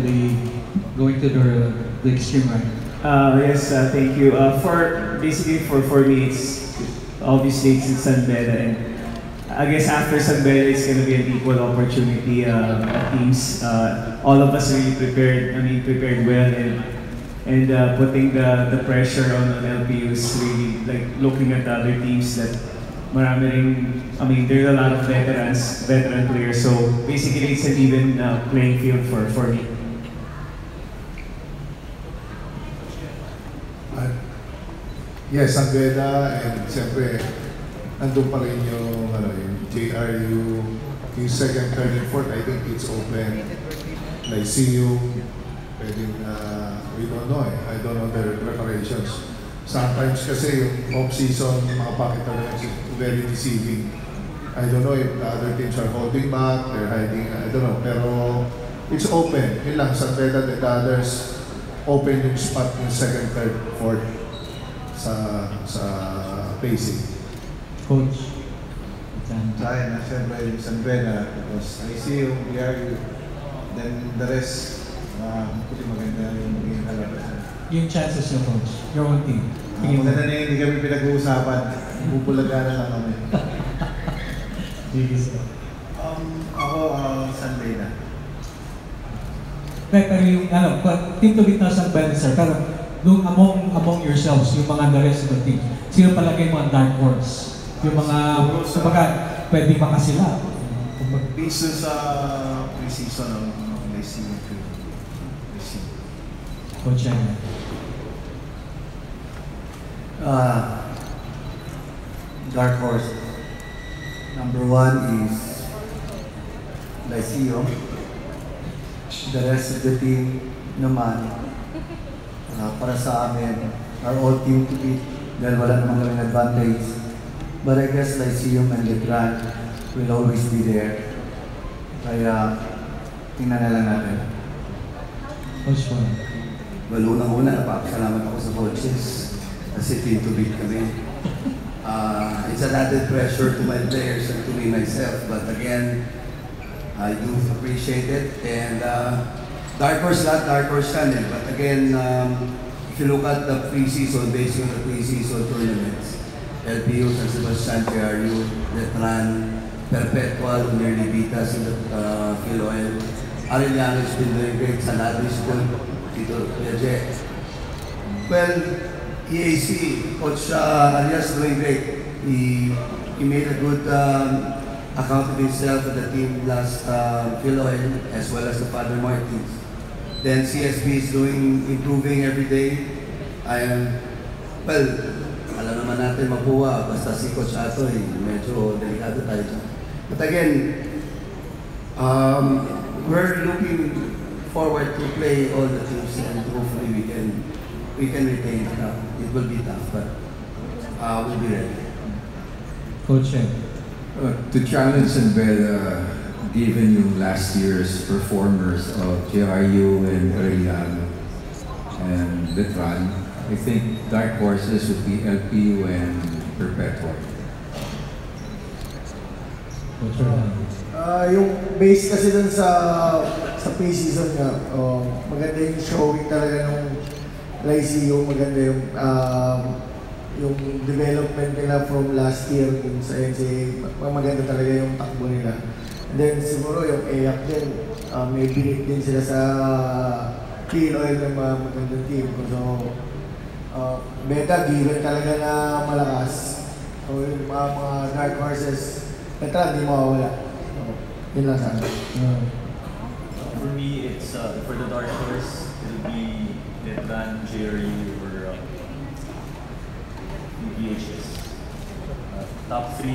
going to the extreme right. Yes, thank you. For me, it's obviously it's San Beda, and I guess after San Beda, it's going to be an equal opportunity teams. All of us really prepared. Prepared well, and putting the pressure on LPUs, really like looking at the other teams that marami ring, there are a lot of veteran players. So basically, it's an even playing field for me. Yes, San Beda, and siyempre, nandun pa rin yung JRU, yung second, third, and fourth. I think it's open. Lyceum, pwedeng, we don't know I don't know their preparations. Sometimes kasi yung off-season, mga packet talaga very deceiving. I don't know if the other teams are holding back, they're hiding, I don't know. Pero it's open. Yun lang, San Beda and the others, open yung spot yung second, third, fourth sa pacing. Coach? Sa akin, siyempre yung San Beda, because I see yung BRU, then the rest, kasi maganda yung maging halabasan. Yung chances yung coach, your own team. Maganda na hindi kami pinag-uusapan. Pupulagaran lang kami. Sige sir. Ako, San Beda. Pero yung, team to beat na San Beda sir, pero nung among yourselves, yung mga the rest of the team, sino palagay mga dark horse? Yung mga, kumbaga, pwede pa sila. Based sa pre-season ng Lyceum. Coach Yan. Dark horse. Number 1 is Lyceum. The rest of the team naman, para sa amin, are all team to beat dahil wala namang kaming advantage. But I guess Lyceum and Letran will always be there. Kaya, tingnan na lang natin. Coach Juan. Well, unang-una, napapasalamat ako sa coaches kasi team to beat kami. It's an added pressure to my players and to me myself, but again, I do appreciate it. And dark horse yan eh. But again, if you look at the pre-season, based on the pre-season tournaments, LPU, San Sebastian, JRU, Letran, Perpetual, nearly beat us in the Philoel. Arellano has been doing great. Sanado is good. Tito Piaget. Well, EAC, Coach Arias doing great. He made a good account of himself with the team last Philoel as well as the Father Martins. Then CSB is improving every day. Well, alam naman natin mapuwa, basta si Coach Atoy, medyo delikado tayo dyan. But again, we're looking forward to play all the teams and hopefully we can retain it. It will be tough, but we'll be ready. Coach, to challenge San Beda, given yung last year's performers of JRU and Arellano and Letran, I think dark horses would be LPU and Perpetual. Yung base kasi dun sa pre-season nga, maganda yung showing talaga nung Lyceum, maganda yung development nila from last year sa NCAA, maganda talaga yung takbo nila. And then siguro yung AYAC din, may binit din sila sa clean oil ng mga magandang team. So, Beda, given talaga na malakas. So yung mga dark horses, Petran, hindi mawawala. So, yun lang sana. For me, it's for the dark horse, it'll be Letran, JRU, or VHS. Top 3,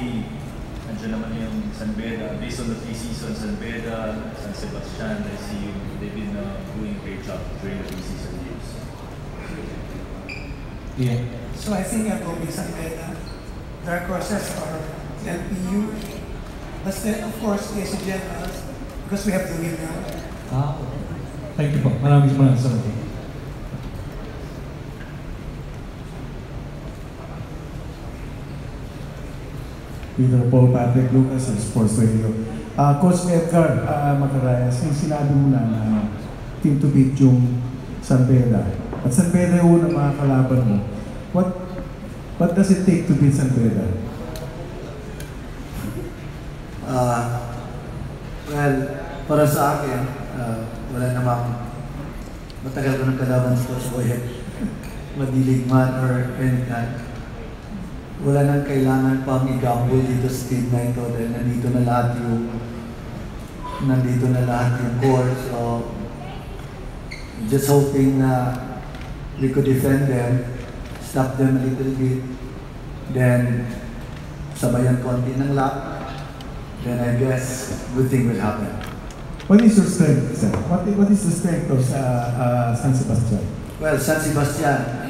nandiyan naman yung San Beda. Based on the 3 seasons, San Beda, San Sebastian, I see they've been doing a great job during the 3 season years. Yeah. So I think I'll go with San Beda. Dark horses are LPU. But then, of course, AC Generals, because we have the winner. Thank you po. Maraming salamat. Peter Paul, Patrick Lucas, and Sports Radio. Coach Edgar Macarayas, yung sinabi mo na team to beat yung San Beda. At San Beda yung unang mga kalaban mo. What does it take to beat San Beda? Well, para sa akin, wala namang matagal ko ng kalaban sa Coach Boyet. Madilig man or anytime. Wala nang kailangan pang i-gamble dito sa team na ito dahil nandito na lahat yung core. So, just hoping na we could defend them, stop them a little bit, then sabayan konti ng lap, then I guess good thing will happen. What is your strength, sir? What is the strength of San Sebastian? Well, San Sebastian,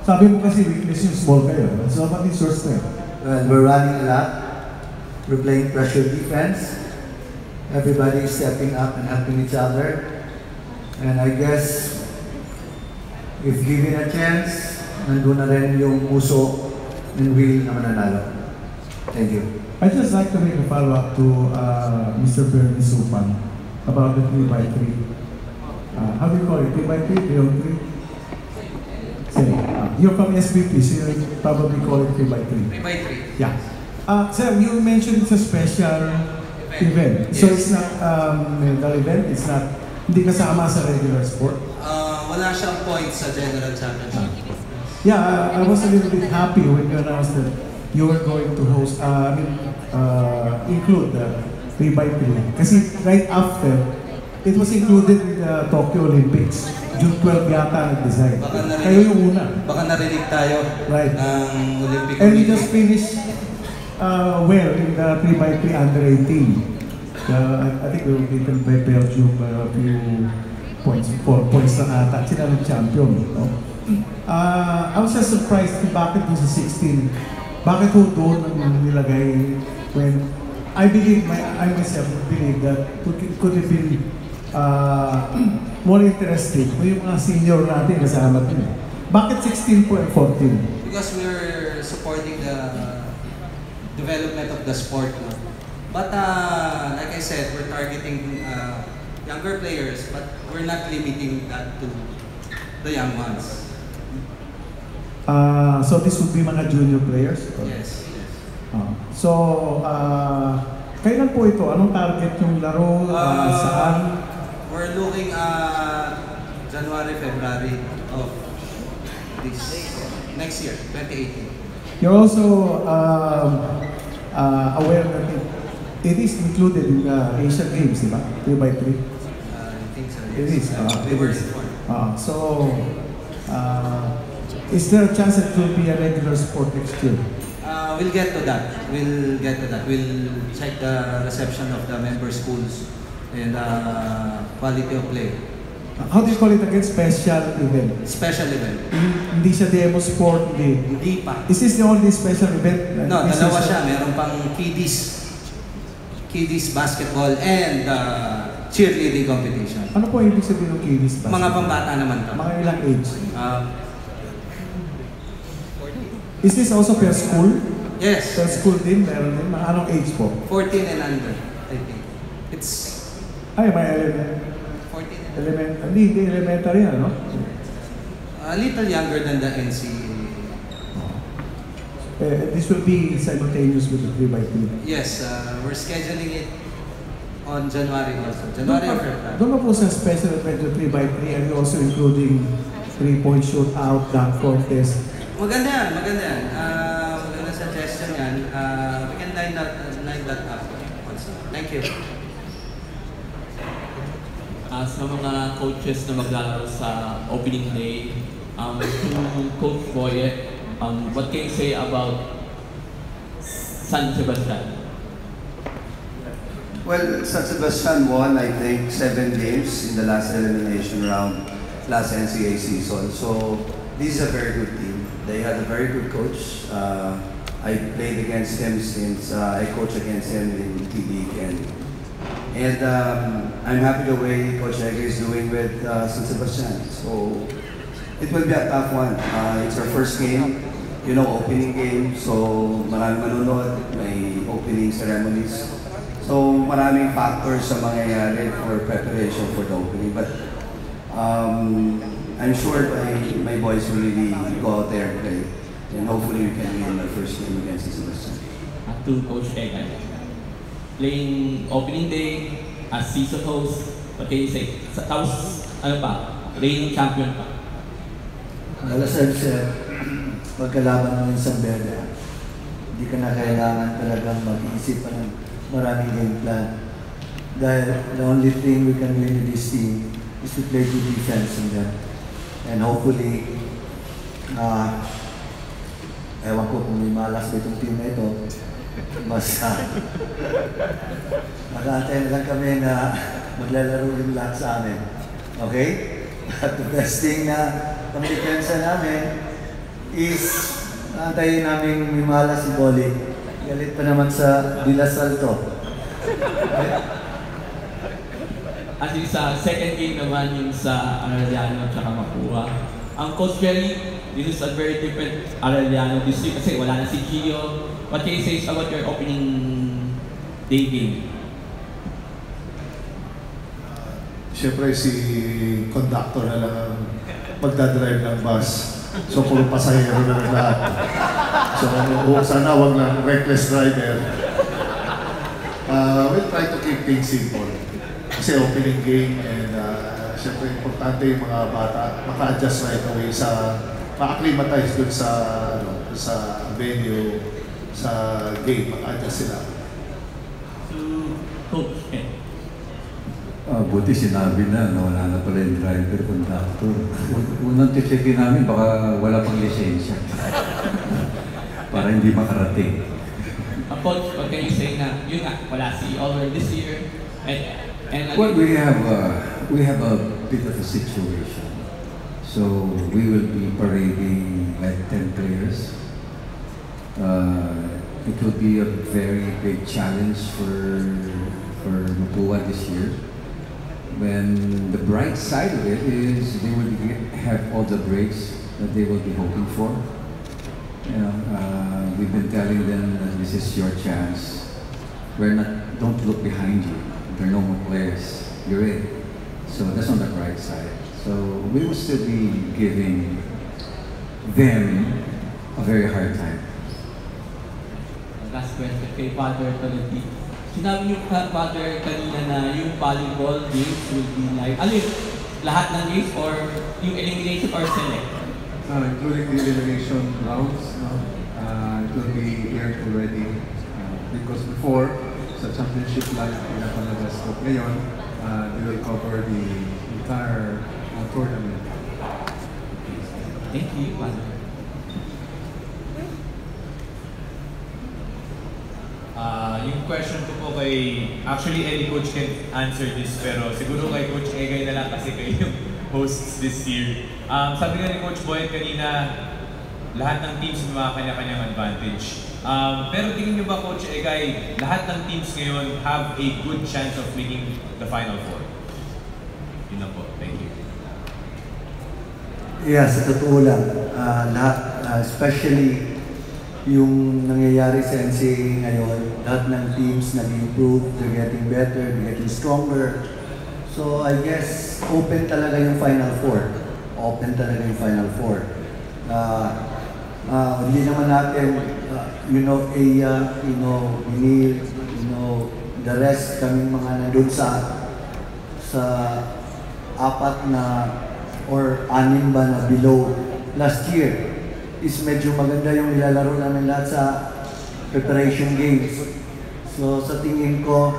sabi mo kasi weakness yung small kayo. So what is your strength? well, we're running a lot. We're playing pressure defense. Everybody is stepping up and helping each other. And I guess, if given a chance, nandun na rin yung puso and will na mananalo. Thank you. I'd just like to make a follow-up to Mr. Bernie Supan about the 3x3. How do you call it? 3x3? 3on3? You're from SBP, so you probably call it 3x3. 3x3. Yeah. Sir, you mentioned it's a special event. So it's not medal event, it's not, hindi kasama sa regular sport? Wala siyang points sa general championship. Yeah, I was a little bit happy when you announced that you were going to host, include the 3x3. Kasi right after, it was included in the Tokyo Olympics. June 12 yata nag-design. Kayo yung una. Baka narinig tayo ng Olympic And we just finished well in the 3x3 under 18. I think we were beaten by Belgium a few points, 4 points na ata. Sila nag-champion. No? I was just surprised kung bakit doon sa 16. Bakit ho doon ang nilagay when I myself believe that it could have been more interesting kung yung mga senior natin kasama din. Bakit 16.14? Because we're supporting the development of the sport. No? But like I said, we're targeting younger players, but we're not limiting that to the young ones. So this would be mga junior players? Yes. So, kailan po ito? Anong target yung laro? Saan? We're looking at January, February of this next year, 2018. You're also aware that it is included in the Asian Games, di ba? 3x3? I think so, yes. It is. They were informed. So, is there a chance that it will be a regular sport next year? We'll get to that. We'll check the reception of the member schools and quality of play. How do you call it again? Special event? Special event. Hindi siya demo sport, hindi? Hindi pa. Is this the only special event? No, dalawa siya. Meron pang kiddies basketball and cheerleading competition. Ano po ibig sabihin ng kiddies basketball? Mga pambata naman to. Mga ilang age? Is this also per school? Yes. Per school din? Meron din? Anong age po? 14 and under, I think. It's... Ay, may hindi elementary, ano? A little younger than the NCAA. This will be simultaneous with the 3x3? Yes, we're scheduling it on January also. January or February. Doon po sa special event yung 3x3 and also including 3-point shootout, dunk contest. Maganda yan. Maganda suggestion. we can line that up also. Thank you. Sa mga coaches na maglalaro sa opening day, to Coach Boye, what can you say about San Sebastian? Well, San Sebastian won, I think, 7 games in the last elimination round, last NCAA season. So, this is a very good team. They had a very good coach. I played against him since I coached against him in TD and I'm happy the way Coach Ege is doing with San Sebastian. So, it will be a tough one. It's our first game, opening game. So, maraming manunod, may opening ceremonies. So, maraming factors sa mangyayari for preparation for the opening. But I'm sure my boys will really go out there and play. And hopefully we can win the first game against Sebastian. To Coach Ege, playing opening day as season host, what can you say? Tapos, reigning champion pa. Alas sir, pagkalaban mo yung Sambeda, hindi ka na kailangan talagang mag-iisip pa ng maraming game plan. Dahil the only thing we can win with this team is to play good defense in them. And hopefully, ewan ko kung may malas ba itong team na ito, basta mag-aantay na lang kami na maglalaro yung lahat sa amin. Okay? At the best thing na ang depensa namin is antayin namin may malas si Boli. Galit pa naman sa Dilasal to. At sa second game naman yung sa Arellano at saka Mapua. Ang Coach Jerry, this is a very different Arellano this week kasi wala na si Gio. What can you say about your opening day game? Siyempre si conductor na lang ang magdadrive ng bus. So puro pasahero na lang lahat. So sana wag lang reckless driver. We'll try to keep things simple. Kasi opening game and siyempre importante yung mga bata maka-adjust right away sa ma-acclimatize dun sa venue, sa game, maka-adjust sila. Buti sinabi na wala na pala yung driver, conductor. Unang titipin namin baka wala pang lisensya. Para hindi makarating. Coach, what can you say na yun nga, wala si Oliver this year? Well, we have a bit of a situation. So we will be parading like 10 players. It will be a very big challenge for Mapua this year. When the bright side of it is they will have all the breaks that they will be hoping for. We've been telling them that this is your chance. Don't look behind you. There are no more players. You're in. So that's on the bright side. So we will still be giving them a very hard time. Last question kay Father Toliti. Sinabi niyo Father kanina na yung volleyball games will be live. Ano yun? Lahat ng games or yung elimination or select? Including the elimination rounds, it will be aired already. Because before, sa championship live, pinapalabas ko. Ngayon, they will cover the entire tournament. Thank you, Father. Yung question ko po actually any coach can answer this, pero siguro kay Coach Egay na lang kasi kayo yung hosts this year. Sabi nga ni Coach Boyd kanina, lahat ng teams may mga kanya-kanyang advantage. Pero tingin niyo ba, Coach Egay, lahat ng teams ngayon have a good chance of making the Final Four? Yun na po. Thank you. Yeah, sa totoo lang, lahat, especially yung nangyayari sa NCAA ngayon, lahat ng teams nag-improve, they're getting better, they're getting stronger. So I guess open talaga yung Final Four. Open talaga yung Final Four. Hindi naman natin, Aya, Binil, the rest, kaming mga nandun sa apat na or 6 ba na below last year is medyo maganda yung nilalaro namin lahat sa preparation games. So sa tingin ko,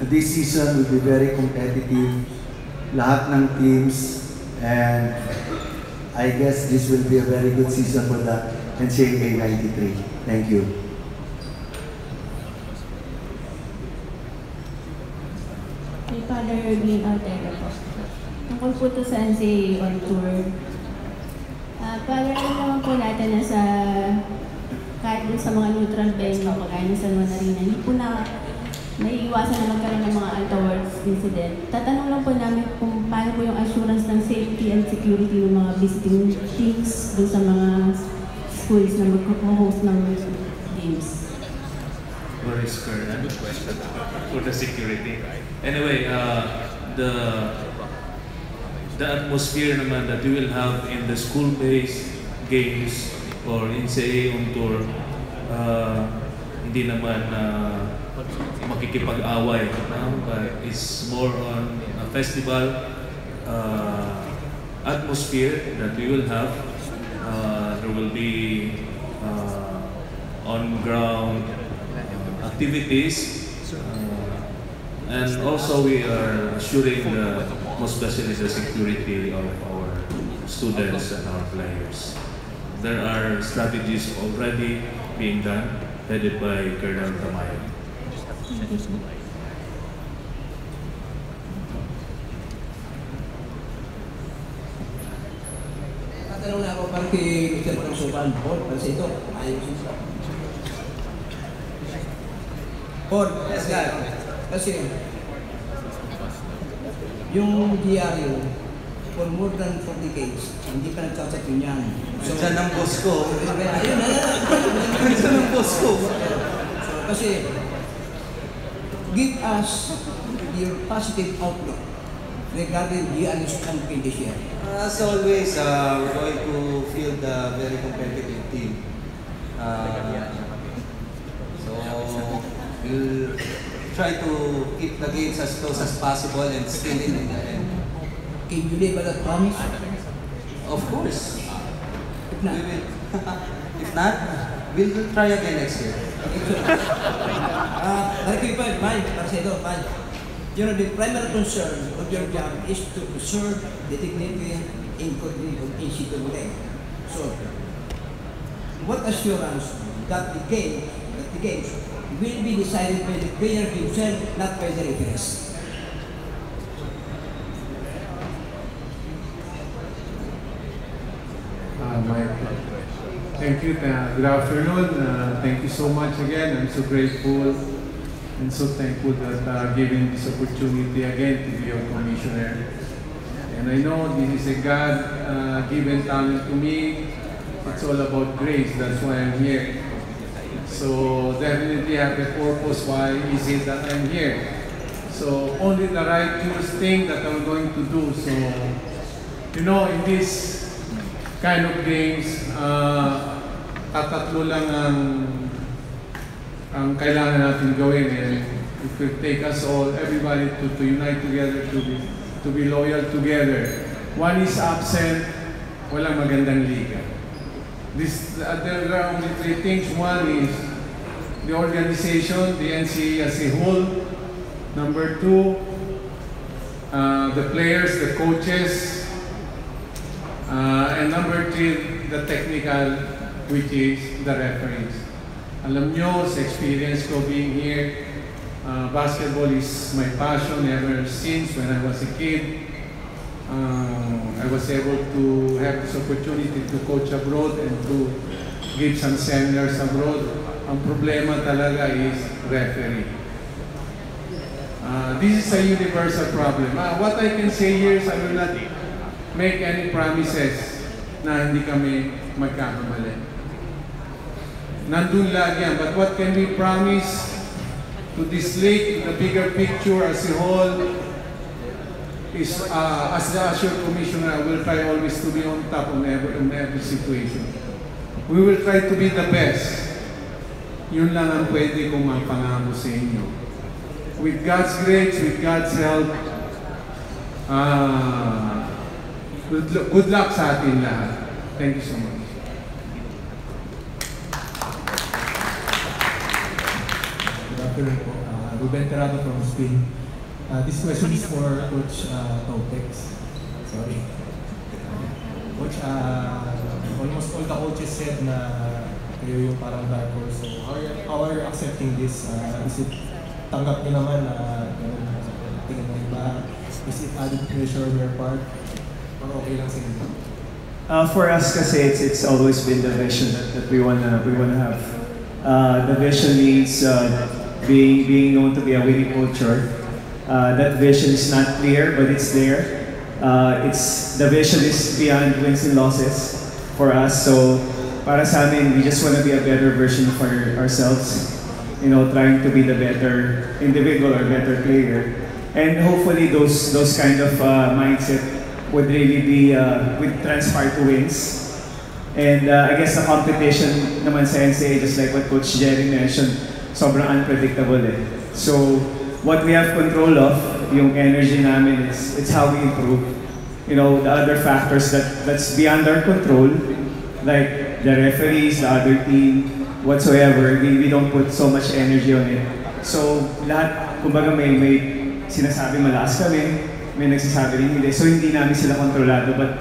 this season will be very competitive. Lahat ng teams, and I guess this will be a very good season for the NCAA 93. Thank you. May Father Glenn Altero po. Tungkol po ito sa NCAA on tour. Para naman po natin na sa kahit dun sa mga neutral venue, kagaya ng San Juan Arena, hindi po na naiiwasan na magkaroon ng mga untoward incident. Tatanong lang po namin kung paano po yung assurance ng safety and security ng mga visiting teams dun sa mga schools na mag-host ng games. Very scared. Good question for the security. Anyway, the atmosphere naman that we will have in the school-based games or NCAA on tour, hindi naman makikipag-away, but it's more on a festival atmosphere that we will have. There will be on-ground activities, and also we are assuring most especially the security of our students and our players. There are strategies already being done, headed by Colonel Tamayo. Tatanong na ako para kay Mr. Pangsukan, Paul, kasi ito, ayaw siya. Paul, kasi yung diaryo, for more than 40 decades, hindi pa nagsasapin yan. So, dyan ang boss ko. Ayun na. Dyan ang boss ko. Kasi, give us your positive outlook regarding diaryo's campaign this year. As always, we're going to field a very competitive team. So, we'll try to keep the games as close as possible and still in the end. Can you live that promise? Of course. If not, if not, we'll try again next year. You know, the primary concern of your job is to preserve the dignity and integrity of NCAA. So, what assurance that the games will be decided by the player himself, not by the referees? Thank you. Good afternoon. Thank you so much again. I'm so grateful and so thankful that given this opportunity again to be your commissioner. And I know this is a God-given talent to me. It's all about grace. That's why I'm here. So definitely have a purpose why is it that I'm here. So only the righteous thing that I'm going to do. So, you know, in this kind of games, tatatlo lang ang kailangan natin gawin, and it will take us all, everybody to unite together, to be loyal together. One is absent, walang magandang liga. There are only three things. One is the organization, the NCAA as a whole. Number two, the players, the coaches. And number three, the technical, which is the referees. Alam nyo, sa experience ko being here, basketball is my passion ever since when I was a kid. I was able to have this opportunity to coach abroad and to give some seminars abroad. Ang problema talaga is referee. This is a universal problem. What I can say here is I will not make any promises na hindi kami magkakamali. Nandun lagi yan. But what can we promise to this league, the bigger picture as a whole, is as the Assure Commissioner, I will try always to be on top on every situation. We will try to be the best. Yun lang ang pwede kong mapangako sa inyo. With God's grace, with God's help, good luck sa atin lahat. Thank you so much. afternoon po. Ruben Terrado from Spain. This question is for Coach Tautex. Sorry. Coach, almost all the coaches said na kayo yung parang dark horse. So how are you accepting this? Is it tanggap niyo naman na tingin mo ba? Is it added pressure on your part? Or okay lang sa inyo? For us kasi it's always been the vision that we wanna have. The vision means being known to be a winning culture. That vision is not clear, but it's there. The vision is beyond wins and losses for us. So para sa amin, we just want to be a better version of ourselves. You know, trying to be the better individual or better player. And hopefully those kind of mindset would really be, would transpire to wins. And I guess the competition naman sa NCAA, just like what Coach Jerry mentioned, sobrang unpredictable eh. So what we have control of, yung energy namin, it's how we improve. You know, the other factors that's beyond our control, like the referees, the other team, whatsoever, we don't put so much energy on it. So lahat, kumbaga may sinasabi malakas kami, may nagsasabi rin hindi. So hindi namin sila kontrolado, but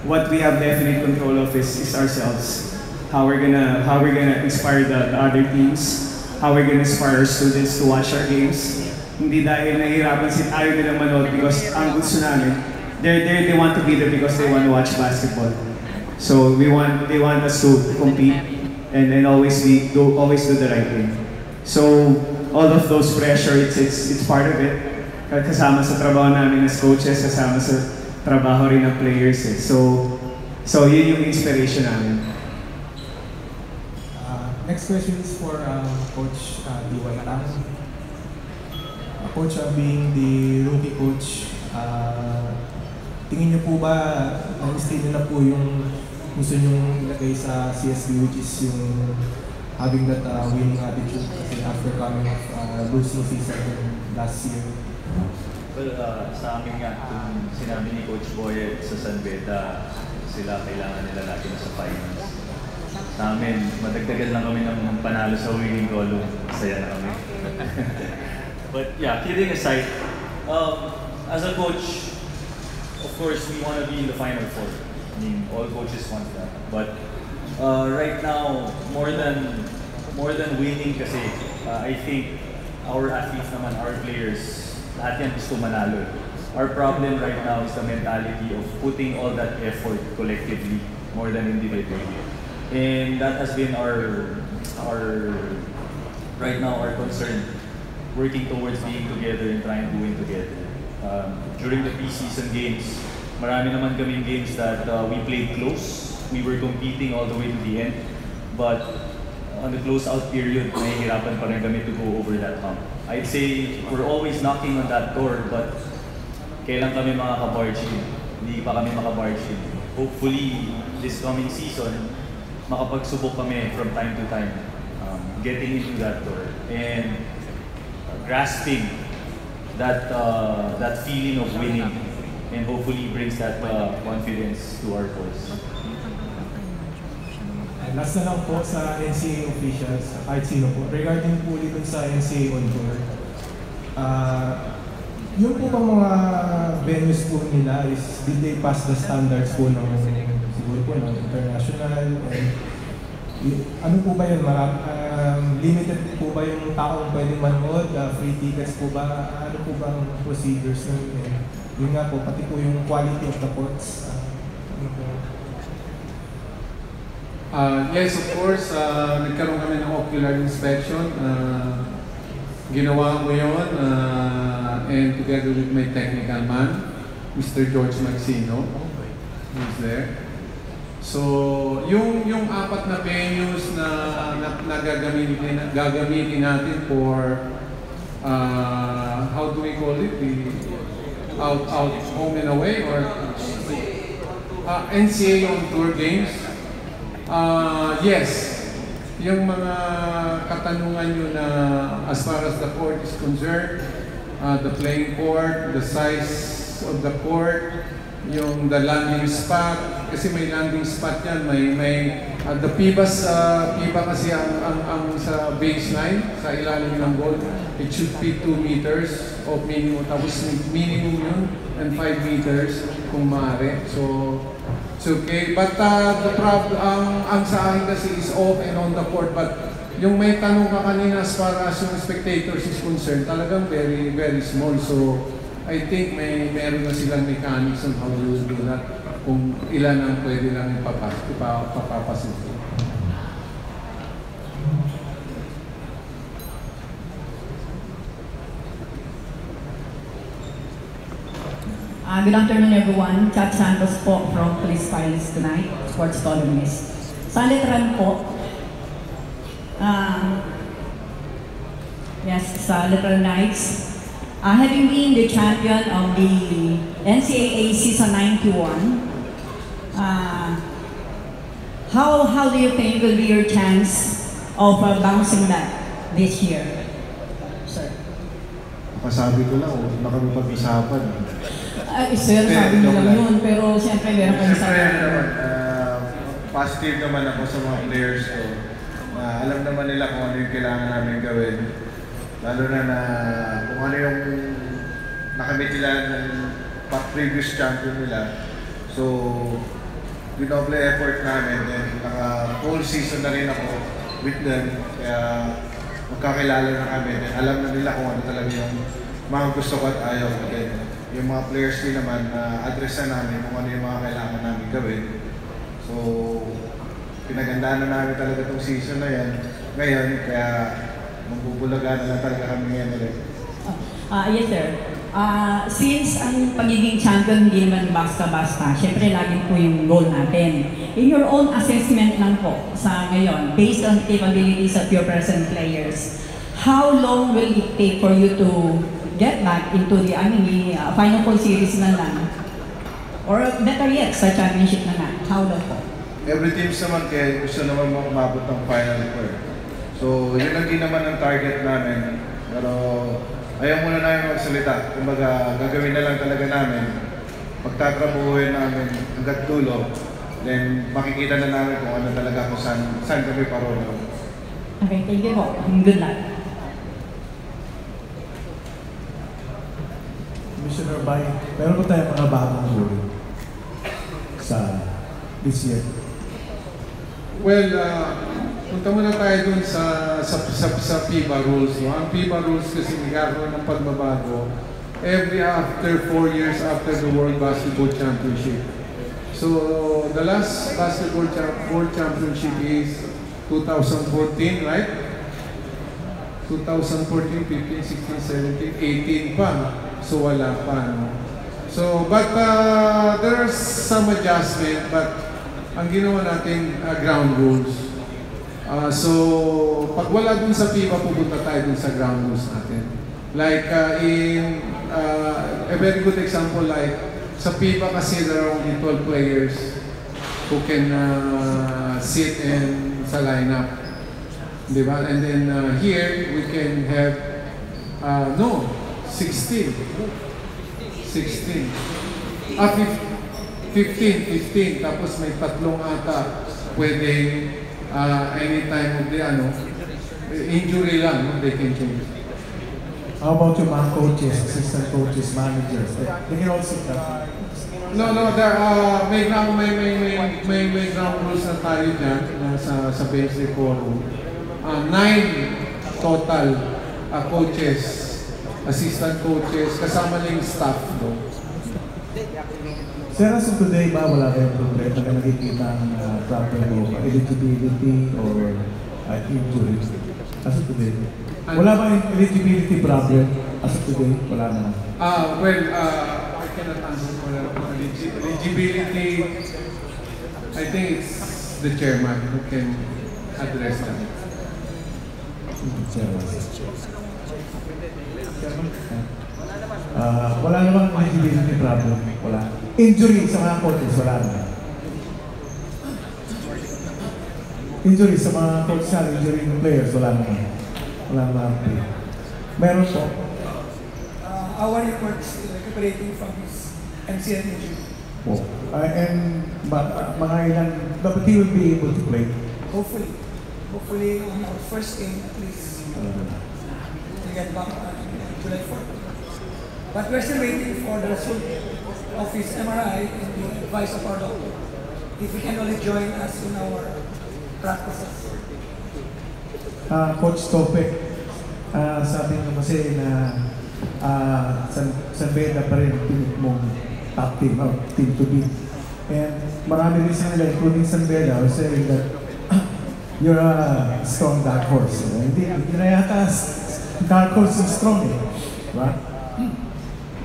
what we have definite control of is ourselves. How we're gonna inspire the other teams, how we're gonna inspire our students to watch our games. Hindi dahil nahihirapan sila, ayaw nilang manood because ang gusto namin, they want to be there because they want to watch basketball. So they want us to compete and always do the right thing. So all of those pressure, it's part of it. Kasama sa trabaho namin as coaches, kasama sa trabaho rin ng players eh. So yun yung inspiration namin. Next question is for Coach D.Y. Coach, being the rookie coach, tingin niyo po ba na-stay na po yung gusto niyong ilagay sa CSB, which is yung having that winning attitude after coming off losing season last year? Well, sa amin nga, kung sinabi ni Coach Boye sa San Beda, sila kailangan nila lagi na sa finals. Sa amin, madagdagan lang kami ng panalo sa winning column. Masaya na kami. But yeah, kidding aside, as a coach, of course, we want to be in the Final Four. I mean, all coaches want that. But right now, more than winning kasi, I think our athletes naman, our players, lahat yan gusto manalo. Our problem right now is the mentality of putting all that effort collectively more than individually. And that has been our right now our concern, working towards being together and trying to win together. During the preseason games, marami naman kaming games that we played close. We were competing all the way to the end. But on the close-out period, nahihirapan pa rin kami to go over that hump. I'd say we're always knocking on that door, but kailan kami makaka-barge in? Hindi pa kami maka-barge in. Hopefully, this coming season, makapagsubok kami from time to time, getting into that door and grasping that feeling of winning, and hopefully brings that confidence to our course. Last na lang po sa NCAA officials, kahit sino po, regarding po ulit sa NCAA on tour, yung po bang mga venues po nila is, did they pass the standards po ng siguro po ng international, and ano po ba yun, limited po ba yung taong pwedeng manood, free tickets po ba, ano po ba ang procedures nun, yun nga po, pati po yung quality of the courts, ano po? Yes, of course, nagkaroon kami ng ocular inspection. Ginawa ko yun, and together with my technical man, Mr. George Maxino, who's there. So, yung apat na venues na gagamitin natin for, how do we call it? The out, home and away, or NCAA on tour games. Yes, yung mga katanungan nyo na as far as the court is concerned, the playing court, the size of the court, yung the landing spot, kasi may landing spot yan, may The PIBA kasi ang sa baseline, sa ilalim ng goal, it should be 2 meters of minimum. Tapos minimum yun, and 5 meters kung maaari. So, it's okay. But ang sa akin kasi is off and on the court. But yung may tanong ka kanina as far as yung spectators is concerned, talagang very, very small. So, I think meron na silang mechanics on how to do that. Kung ilan ang pwede lang ipapapasukin. Good afternoon everyone. Chat Santos po from Police Files tonight, sports columnist. Sa literal po, yes, sa literal nights, having been the champion of the NCAA season 91, how do you think will be your chance of bouncing back this year, sir? Masabi ko lang, huwag na kami pag-usapan. Sir, sabi niyo lang yun, pero siyempre meron kayo sa positive naman ako sa mga players ko. Alam naman nila kung ano yung kailangan namin gawin. Lalo na kung ano yung nakamit nila ng previous champion nila. So, dinoble effort namin and naka-full season na rin ako with them. Kaya magkakilala na kami. And alam na nila kung ano talaga yung mga gusto ko at ayaw ko din. Yung mga players din naman, address na namin kung ano yung mga kailangan namin gawin. So, pinagandaan na namin talaga itong season na yan. Ngayon, kaya magbubulaga na lang talaga kami ngayon ulit. Yes sir. Since ang pagiging champion hindi naman basta-basta, syempre lagi po yung goal natin. In your own assessment lang po sa ngayon, based on capabilities of your present players, how long will it take for you to get back into the Final Four series na lang? Or better yet, sa championship na lang? How long po? Every teams naman kaya gusto naman umabot ng Final Four. So, yun lang din naman ang target namin. Pero, ayaw muna namin magsalita. Kumbaga, gagawin na lang talaga namin. Pagtatrabuhin namin hanggang dulo, then makikita na namin kung ano talaga kung saan kami paroon. Okay, thank you po. Good luck. Commissioner Bay, meron po tayong mga bagong rule sa this year. Well, punta muna tayo dun sa FIBA rules. No? Ang FIBA rules kasi nagkakaroon ng pagbabago after 4 years after the World Basketball Championship. So, the last Basketball World Championship is 2014, right? 2014, 15, 16, 17, 18 pa. So, wala pa. No? So, but there's some adjustment, but ang ginawa natin ground rules. So, pag wala dun sa FIBA, pupunta tayo dun sa ground rules natin. Like a very good example, like sa FIBA kasi there are only 12 players who can sit and sa lineup. Diba? And then here, we can have, 16. 15. Tapos may tatlong ata pwedeng anytime of the injury lang, no? They can change. How about yung mga coaches, assistant coaches, managers? They can also sit. No, there may ground rules na tayo dyan sa bench forum. 9 total coaches, assistant coaches, kasama na yung staff. No? Sir, as of today ba wala kayong problema na nakikita ang proper eligibility or injury? As of today? Wala ba yung eligibility problem as of today? Wala na. Well, I cannot answer for eligibility. I think it's the chairman who can address that. Wala namang eligibility problem. Wala. Injury sa mga coaches, wala naman. Injury sa mga coaches na injury ng players, wala naman. Wala naman. Meron po. Our reports recuperating from his MCL injury. po. And mga ilan, dapat he will be able to play. Hopefully on our first game at least to get back on July 4th. But we're still waiting for the result of his MRI and the advice of our doctor. If he can only join us in our practices. Coach Topek, sabi nyo kasi na San Beda pa rin pinit mong top team, team to beat. And marami rin sa nila, including San Beda, are saying that you're a strong dark horse. Hindi na yata dark horse is strong eh. Diba?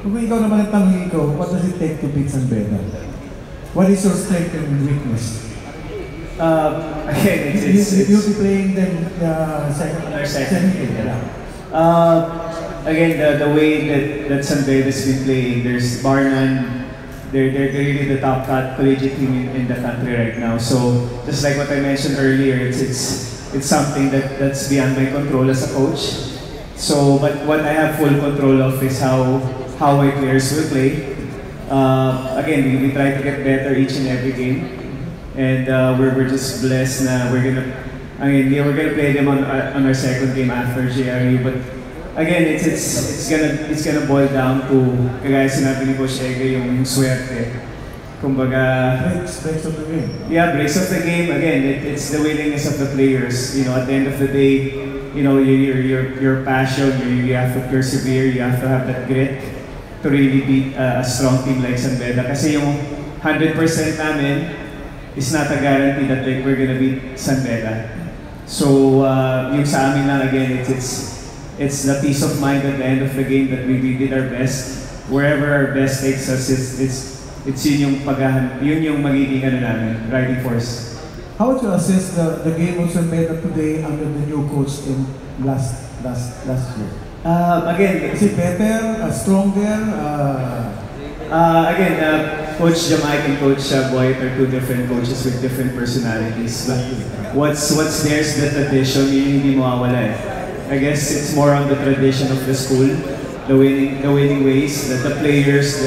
Kung ikaw naman ang tanongin ko, what does it take to beat San Beda? What is your strength and weakness? Again, you'll be playing them second game. Again, the way that San Beda's been playing, there's bar none. They're really the top collegiate team in the country right now. So just like what I mentioned earlier, it's something that's beyond my control as a coach. So, but what I have full control of is how my players will play. Again, we try to get better each and every game, and we're just blessed na we're gonna play them on our second game after JRU. But again, it's gonna boil down to kagaya sinabi ni Coach Ege, yung swerte. Kumbaga, breaks of the game. Yeah, breaks of the game. Again, it's the willingness of the players. You know, at the end of the day, you know, your passion, you have to persevere, you have to have that grit to really beat a strong team like San Beda. Kasi yung 100% namin is not a guarantee that we're gonna beat San Beda. So, yung sa amin lang, again, it's the peace of mind at the end of the game that we did our best. Wherever our best takes us, it's yun yung magiging namin, riding force. How would you assess the game of San Beda today under the new coach in last year? Again, is it better, stronger? Again, Coach Jamaic and Coach Boyd are two different coaches with different personalities. But what's there is the tradition, yun hindi mawawala eh. I guess it's more on the tradition of the school, the winning ways, that the players,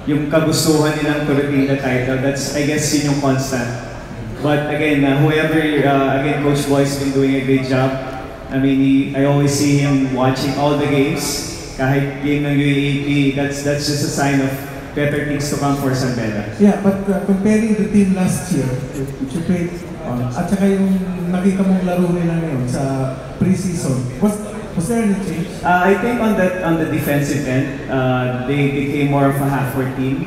yung kagustuhan nilang to retain the title. That's, I guess, yun yung constant. But again, whoever, again, Coach Boy's been doing a great job. I mean, I always see him watching all the games. Kahit game ng UAAP, that's just a sign of better things to come for San Beda. Yeah, but comparing the team last year, which you played, at saka yung nakita mong laro nila ngayon sa pre-season, was there any change? I think on the defensive end, they became more of a half-court team.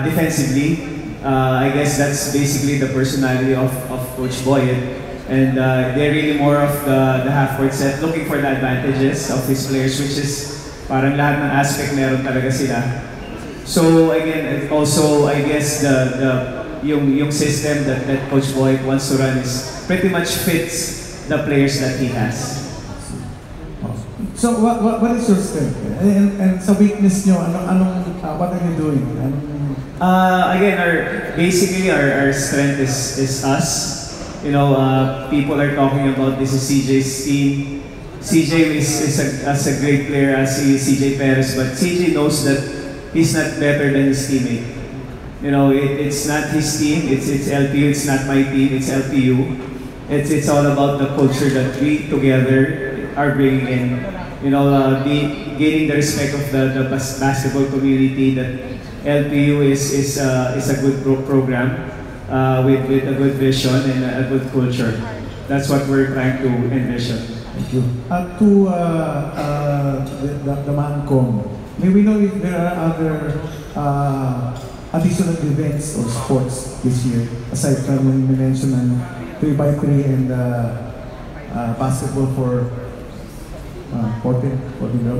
Defensively, I guess that's basically the personality of Coach Boyd. And they're really more of the half-court set, looking for the advantages of his players, which is parang lahat ng aspect meron talaga sila. So again, also I guess yung system that Coach Boyd wants to run is pretty much fits the players that he has. So what is your strength? And sa weakness nyo, what are you doing? Again, basically our strength is us. You know, people are talking about this is CJ's team. CJ is a great player as CJ Perez, but CJ knows that he's not better than his teammate. You know, it's not his team, it's LPU, it's not my team, it's LPU. It's all about the culture that we together are bringing in. You know, gaining the respect of the basketball community, that LPU is a good program with a good vision and a good culture. That's what we're trying to envision. Thank you. To the Mancom, may we know if there are other additional events or sports this year, aside from when you mentioned 3x3 and basketball for 14.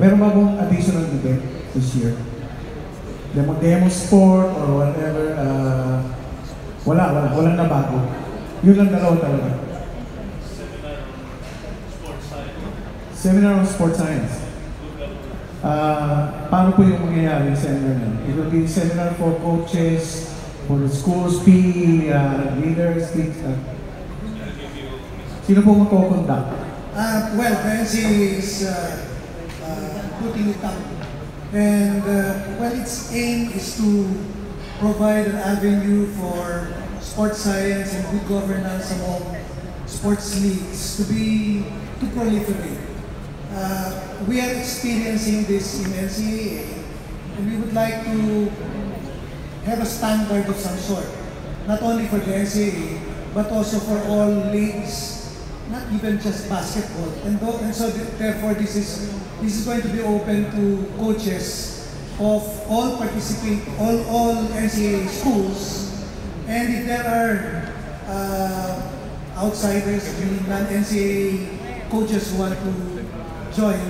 Meron ba bang additional event this year? Demo sport or whatever? Walang nabago. Yun lang dalawa talaga. Seminar on sports science. Paano po yung mangyayari sa seminar? It will be seminar for coaches, for the schools, PE, leaders, sino po magko-conduct? Well, the NCAA is putting it up. And well, its aim is to provide an avenue for sports science and good governance among sports leagues to proliferate. We are experiencing this in NCAA, and we would like to have a standard of some sort, not only for the NCAA, but also for all leagues, not even just basketball. And so therefore this is going to be open to coaches of all all NCAA schools. And if there are outsiders, non-NCAA coaches who want to join,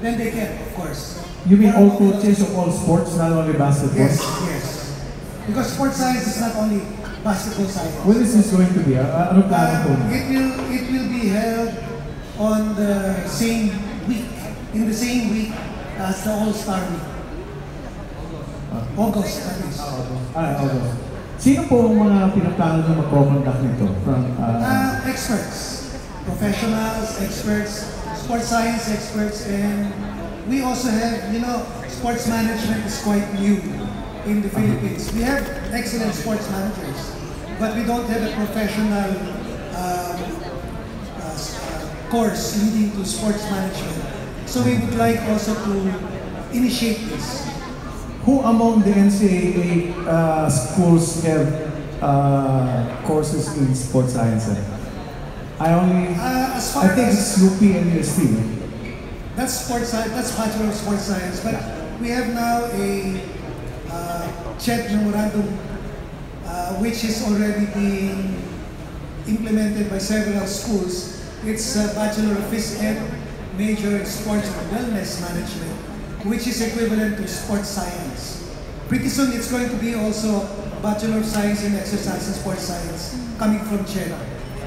then they can, of course. You mean all coaches of all sports, not only basketball? Yes. Because sports science is not only basketball science. When is this going to be? Ano plano po? It will be held on the same week, in the same week as the All-Star Week. August, that is. August. Sino po ang mga pinaplano na mag-conduct nito? Experts, professionals, experts, sports science experts, and we also have, sports management is quite new in the Philippines. We have excellent sports managers, but we don't have a professional course leading to sports management. So we would like also to initiate this. Who among the NCAA schools have courses in sports science? I think it's UP and UST. That's sports science. That's Bachelor of Sports Science. But we have now a CHED memorandum, which is already being implemented by several schools. It's a Bachelor of Phys Ed, major in Sports and Wellness Management, which is equivalent to sports science. Pretty soon, it's going to be also Bachelor of Science in Exercise and Sports Science coming from CHED,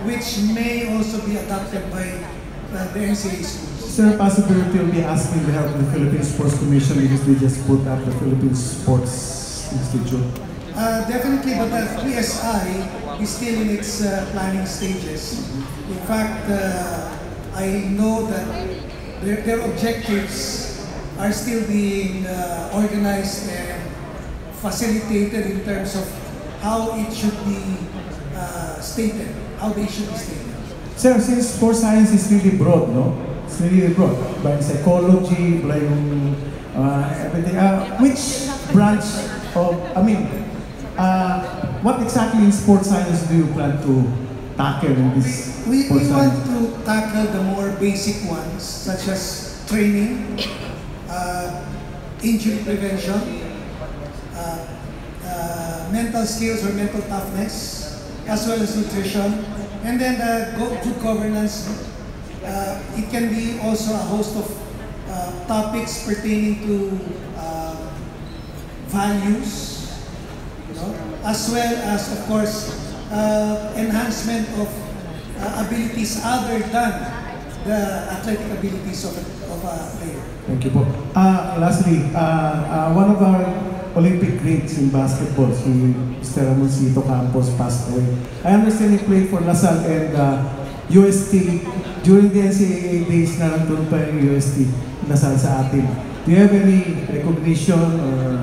which may also be adopted by the NCAA schools. Is there a possibility of be asking the help of the Philippine Sports Commission because they just put up the Philippine Sports Institute? Definitely, but the PSI is still in its planning stages. In fact, I know that their objectives are still being organized and facilitated in terms of how it should be stated, how they should be stated. Sir, since sports science is really broad, no? It's really broad. By psychology, by everything. Which branch of, what exactly in sports science do you plan to tackle in this We sports want science? to tackle the more basic ones, such as training, injury prevention, mental skills or mental toughness, as well as nutrition, and then good governance. It can be also a host of topics pertaining to values, as well as, of course, enhancement of abilities other than the athletic abilities of a player. Thank you po. Lastly, one of our Olympic greats in basketball, si Mr. Ramoncito Campos, passed away. I understand he played for LaSalle and UST. During the NCAA days na nandun pa yung UST, LaSalle sa atin. Do you have any recognition or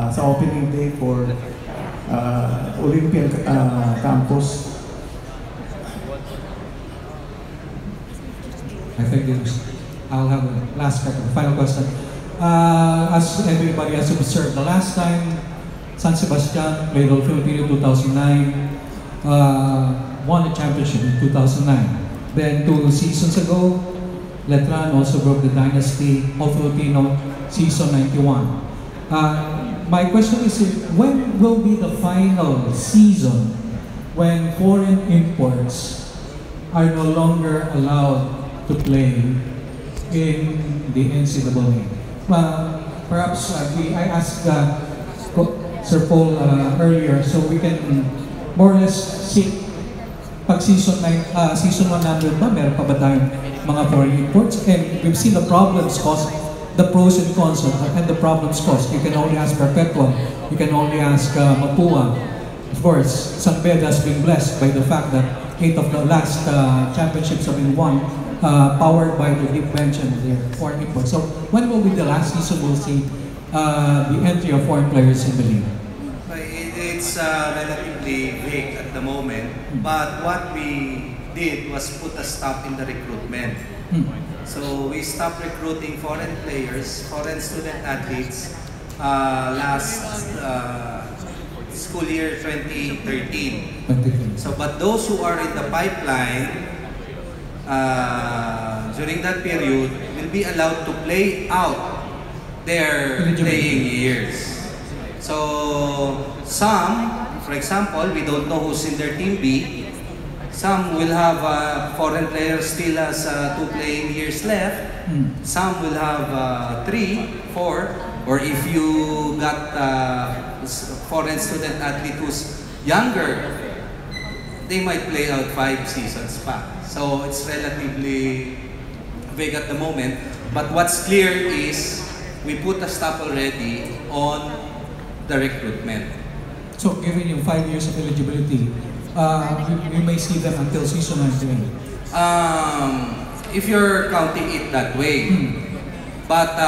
sa opening day for Olympian Campos? I think I'll have a last final question. As everybody has observed, the last time San Sebastian played all Filipino 2009, won the championship in 2009. Then 2 seasons ago, Letran also broke the dynasty all Filipino season 91. My question is, when will be the final season when foreign imports are no longer allowed to play in the NCAA? Perhaps I asked Sir Paul earlier, so we can more or less see pag season 100 ba, meron pa ba tayong mga foreign imports? And we've seen the problems caused, the pros and cons and the problems caused. You can only ask Perpetual, you can only ask Mapua. Of course, San Beda has been blessed by the fact that 8 of the last championships have been won powered by the deep bench and their foreign imports. So when will be the last season we'll see the entry of foreign players in the league? it's relatively vague at the moment, but what we did was put a stop in the recruitment. So we stopped recruiting foreign players, foreign student athletes last school year 2013. So, but those who are in the pipeline during that period will be allowed to play out their playing years. So some, for example, we don't know who's in their team B. Some will have foreign players still has 2 playing years left. Some will have 3, 4, or if you got foreign student athlete who's younger, they might play out 5 seasons pa. So it's relatively vague at the moment. But what's clear is we put a stop already on the recruitment. So given yung 5 years of eligibility, we may see them until season 19. If you're counting it that way. But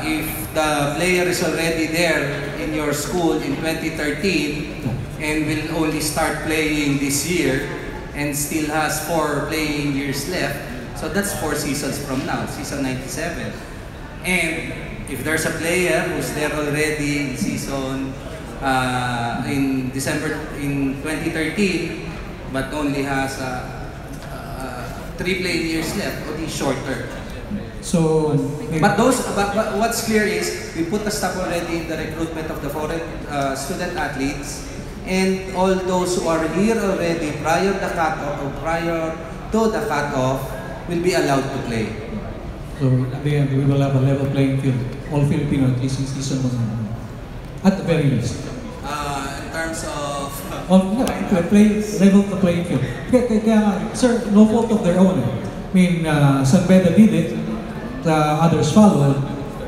if the player is already there in your school in 2013 and will only start playing this year and still has 4 playing years left, so that's 4 seasons from now, season 97. And if there's a player who's there already in season in December in 2013 but only has 3 playing years left, or shorter. So, but what's clear is we put a stop already in the recruitment of the foreign student athletes, and all those who are here already prior to the cutoff will be allowed to play. So we will have a level playing field, all Filipino at least in season 1, at the very least. In terms of level the playing field. Kaya, sir, no fault of their own. I mean, San Beda did it, others followed.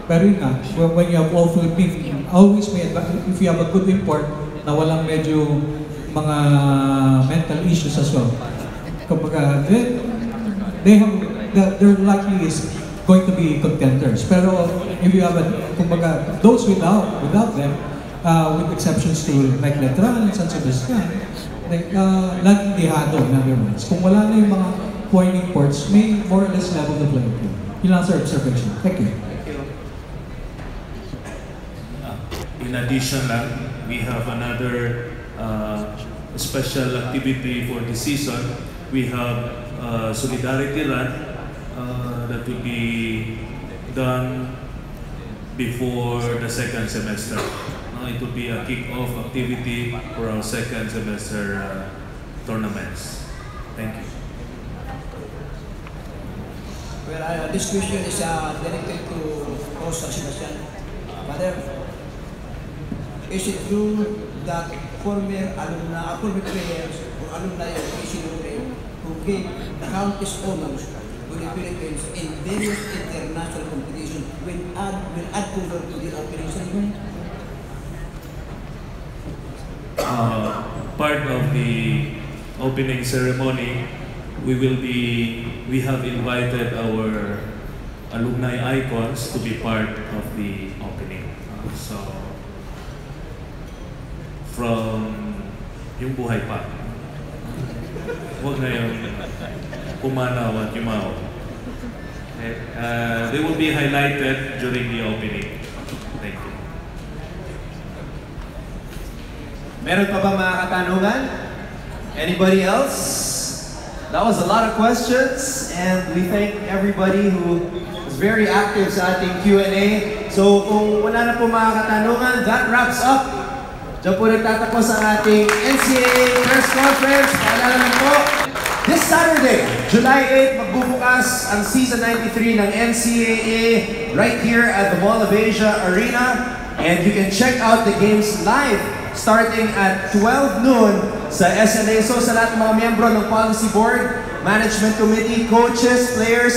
Pero yun nga, when you have all Filipino, always may if you have a good import na walang medyo mga mental issues as well. Kumbaga, they have, their likely is going to be contenders. Pero if you have kumbaga, those without them, with exceptions to like Letran and San Sebastian, like laging dihado, in other words. Kung wala na yung mga pointing ports, may more or less level the playing field. Yun lang sir, observation. Thank you. In addition, we have another special activity for the season. We have Solidarity Run that will be done before the second semester. It will be a kick-off activity for our second semester tournaments. Thank you. Well, this question is directed to Coach Sebastian. Father, is it true that former players or alumni of NCAA who gave the countless honors to the Philippines in various international competitions will add color to the opening ceremony? Part of the opening ceremony, we have invited our alumni icons to be part of the opening. So, from yung buhay pa, huwag na yung pumanaw at yumaw. They will be highlighted during the opening. Thank you. Meron pa ba mga katanungan? Anybody else? That was a lot of questions, and we thank everybody who was very active sa ating Q&A. So kung wala na po mga katanungan, that wraps up. Diyan po nagtatapos ang ating NCAA press conference. Paalala lang po, this Saturday, July 8, magbubukas ang Season 93 ng NCAA right here at the Mall of Asia Arena. And you can check out the games live starting at 12 noon sa SLA. So sa lahat ng mga miyembro ng Policy Board, Management Committee, coaches, players,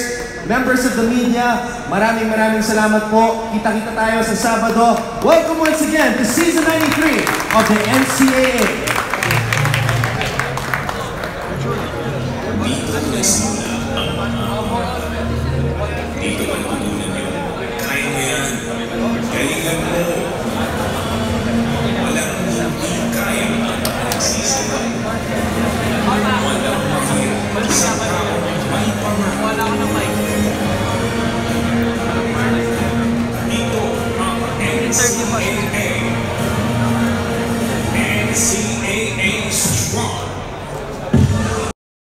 members of the media, maraming salamat po. Kita-kita tayo sa Sabado. Welcome once again to Season 93 of the NCAA.